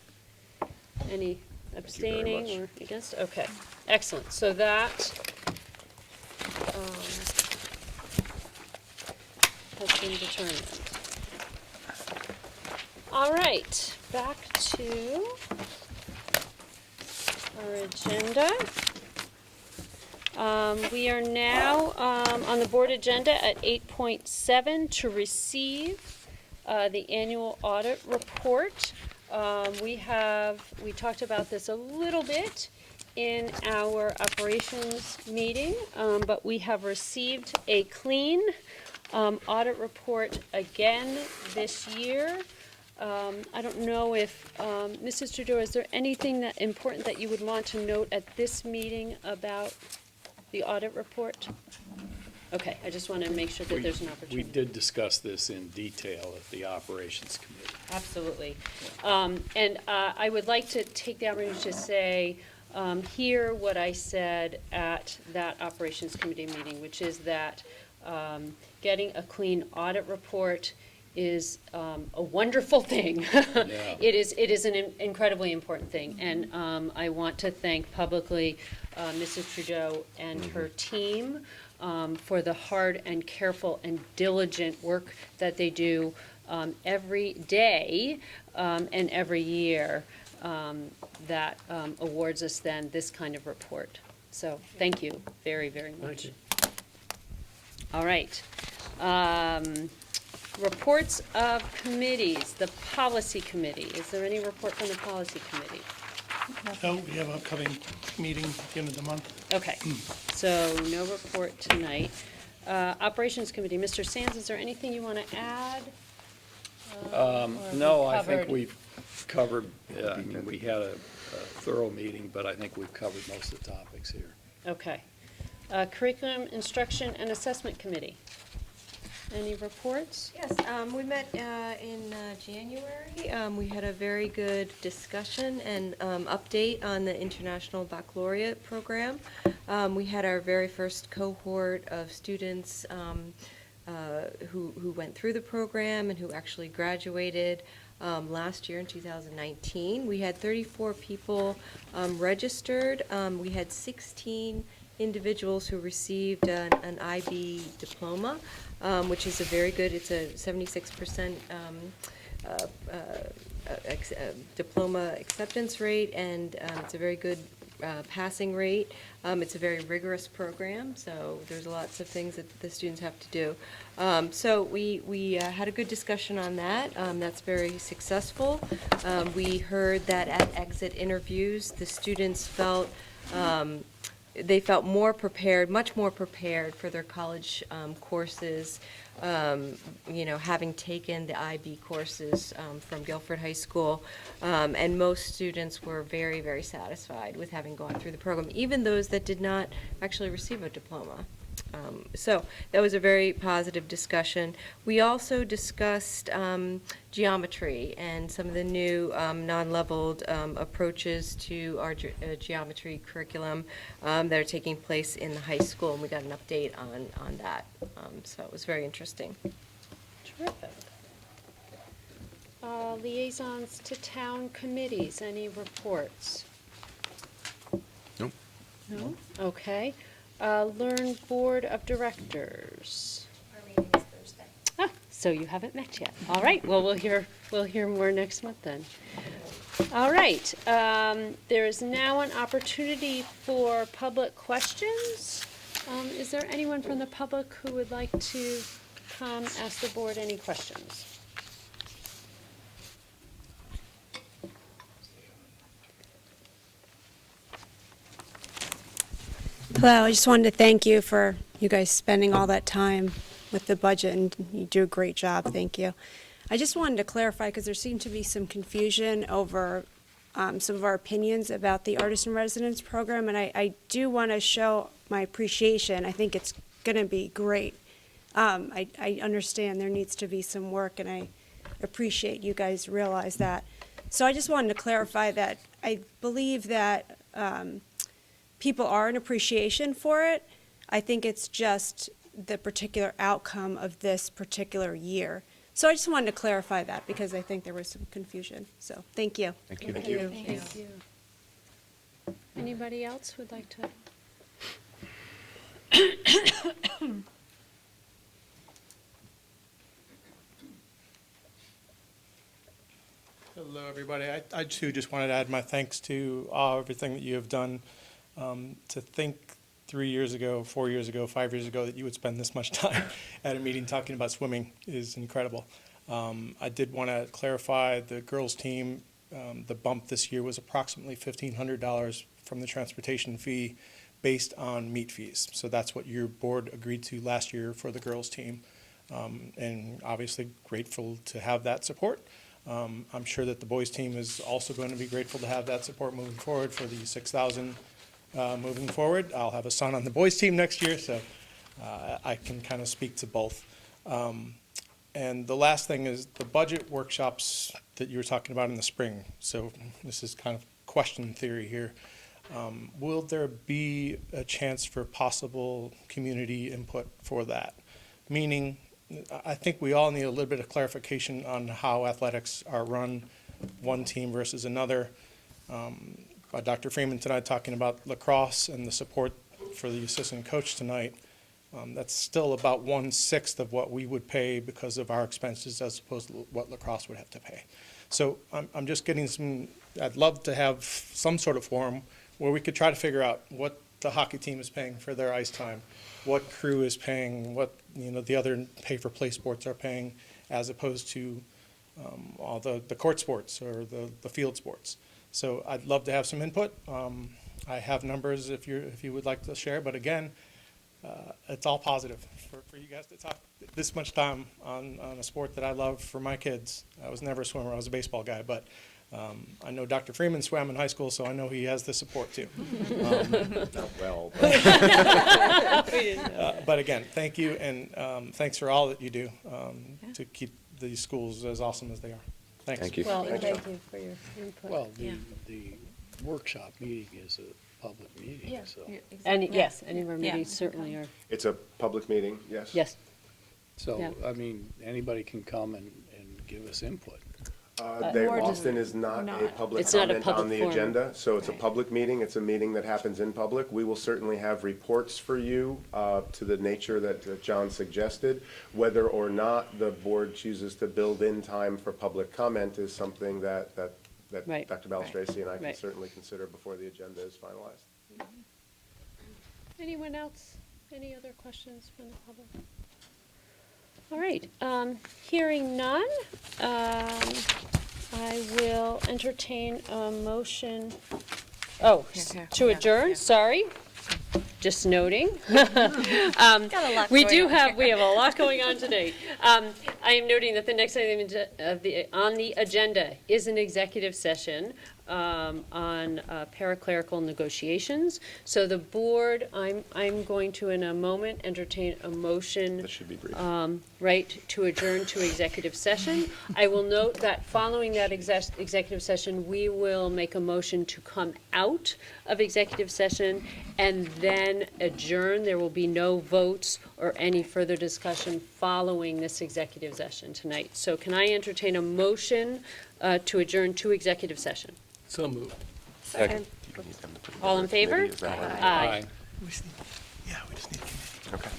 Any abstaining much. or against? Okay, excellent. So that has been determined. All right, back to our agenda. We are now on the board agenda at 8.7 to receive the annual audit report. We talked about this a little bit in our operations meeting, but we have received a clean audit report again this year. I don't know if, Mrs. Trudeau, is there anything that important that you would want to note at this meeting about the audit report? Okay, I just want to make sure that there's an We opportunity. did discuss this in detail at the operations committee. Absolutely. And I would like to take the opportunity to say, here what I said at that operations committee meeting, which is that getting a clean audit report is a wonderful thing. It is an incredibly important thing, and I want to thank publicly Mrs. Trudeau and her team for the hard and careful and diligent work that they do every day and every year that awards us then this kind of report. So thank you very, very much. All right. Reports of committees, the policy committee. Is there any report from the policy committee? So we have an upcoming meeting at the end of the month. Okay, so no report tonight. Operations Committee, Mr. Sands, is there anything you want to add? Or have No, we I think covered- we've covered, I mean, we had a thorough meeting, but I think we've covered most of the topics here. Okay. Curriculum, Instruction, and Assessment Committee. Any reports? Yes, we met in January. We had a very good discussion and update on the International Baccalaureate program. We had our very first cohort of students who went through the program and who actually graduated last year in 2019. We had 34 people registered. We had 16 individuals who received an IB diploma, which is a very good, it's a 76% diploma acceptance rate, and it's a very good passing rate. It's a very rigorous program, so there's lots of things that the students have to do. So we had a good discussion on that. That's very successful. We heard that at exit interviews, the students felt they felt more prepared, much more prepared for their college courses, having taken the IB courses from Guilford High School. And most students were very, very satisfied with having gone through the program, even those that did not actually receive a diploma. So that was a very positive discussion. We also discussed geometry and some of the new non-leveled approaches to our geometry curriculum that are taking place in the high school, and we got an update on that. So it was very interesting. Terrific. Liaisons to town committees, any reports? Nope. No? Okay. Learn Board of Directors. Our meeting is Thursday. Ah, so you haven't met yet. All right, well, we'll hear more next month then. All right, there is now an opportunity for public questions. Is there anyone from the public who would like to come ask the board any questions? Hello, I just wanted to thank you for you guys spending all that time with the budget, and you do a great job, thank you. I just wanted to clarify, because there seemed to be some confusion over some of our opinions about the Artist in Residence program, and I do want to show my appreciation. I think it's going to be great. I understand there needs to be some work, and I appreciate you guys realize that. So I just wanted to clarify that I believe that people are an appreciation for it. I think it's just the particular outcome of this particular year. So I just wanted to clarify that because I think there was some confusion. So thank you. Thank you. Thank you. Thank you. Anybody else would like to? Hello, everybody. I too just wanted to add my thanks to everything that you have done. To think 3 years ago, 4 years ago, 5 years ago that you would spend this much time at a meeting talking about swimming is incredible. I did want to clarify the girls' team. The bump this year was approximately $1,500 from the transportation fee based on meet fees. So that's what your board agreed to last year for the girls' team. And obviously grateful to have that support. I'm sure that the boys' team is also going to be grateful to have that support moving forward for the $6,000 moving forward. I'll have a son on the boys' team next year, so I can kind of speak to both. And the last thing is the budget workshops that you were talking about in the spring. So this is kind of question theory here. Will there be a chance for possible community input for that? Meaning, I think we all need a little bit of clarification on how athletics are run, one team versus another. Dr. Freeman tonight talking about lacrosse and the support for the assistant coach tonight. That's still about 1/6 of what we would pay because of our expenses as opposed to what lacrosse would have to pay. So I'm just getting I'd love to have some sort of forum where we could try to figure out what the hockey team is paying for their ice time, what crew is paying, what the other pay-for-play sports are paying, as opposed to all the court sports or the field sports. So I'd love to have some input. I have numbers if you would like to share, but again, it's all positive for you guys to talk this much time on a sport that I love for my kids. I was never a swimmer, I was a baseball guy, but I know Dr. Freeman swam in high school, so I know he has the support too. Not well. But again, thank you, and thanks for all that you do to keep these schools as awesome as they are. Thanks. Thank you. Well, Thank thank you for your input. Well, the workshop meeting is a public meeting, so. And, yes, any of our meetings certainly are, It's a public meeting, yes? yes. So, Yeah. I mean, anybody can come and give us input. Austin is not a public It's not a comment public on the forum. agenda, so it's a public meeting. It's a meeting that happens in public. We will certainly have reports for you to the nature that John suggested. Whether or not the board chooses to build in time for public comment is something that Right. Dr. Balistraci and I can Right. certainly consider before the agenda is finalized. Anyone else? Any other questions from the public? All right, hearing none, I will entertain a motion, to adjourn, sorry. Just noting. We have a lot going on today. I am noting that the next item on the agenda is an executive session on paraclerical negotiations. So the board, I'm going to, in a moment, entertain a motion. That should be brief. Right, to adjourn to executive session. I will note that following that executive session, we will make a motion to come out of executive session and then adjourn. There will be no votes or any further discussion following this executive session tonight. So can I entertain a motion to adjourn to executive session? So moved. Second. All in favor? Is that right? Aye. We just need a committee. Okay.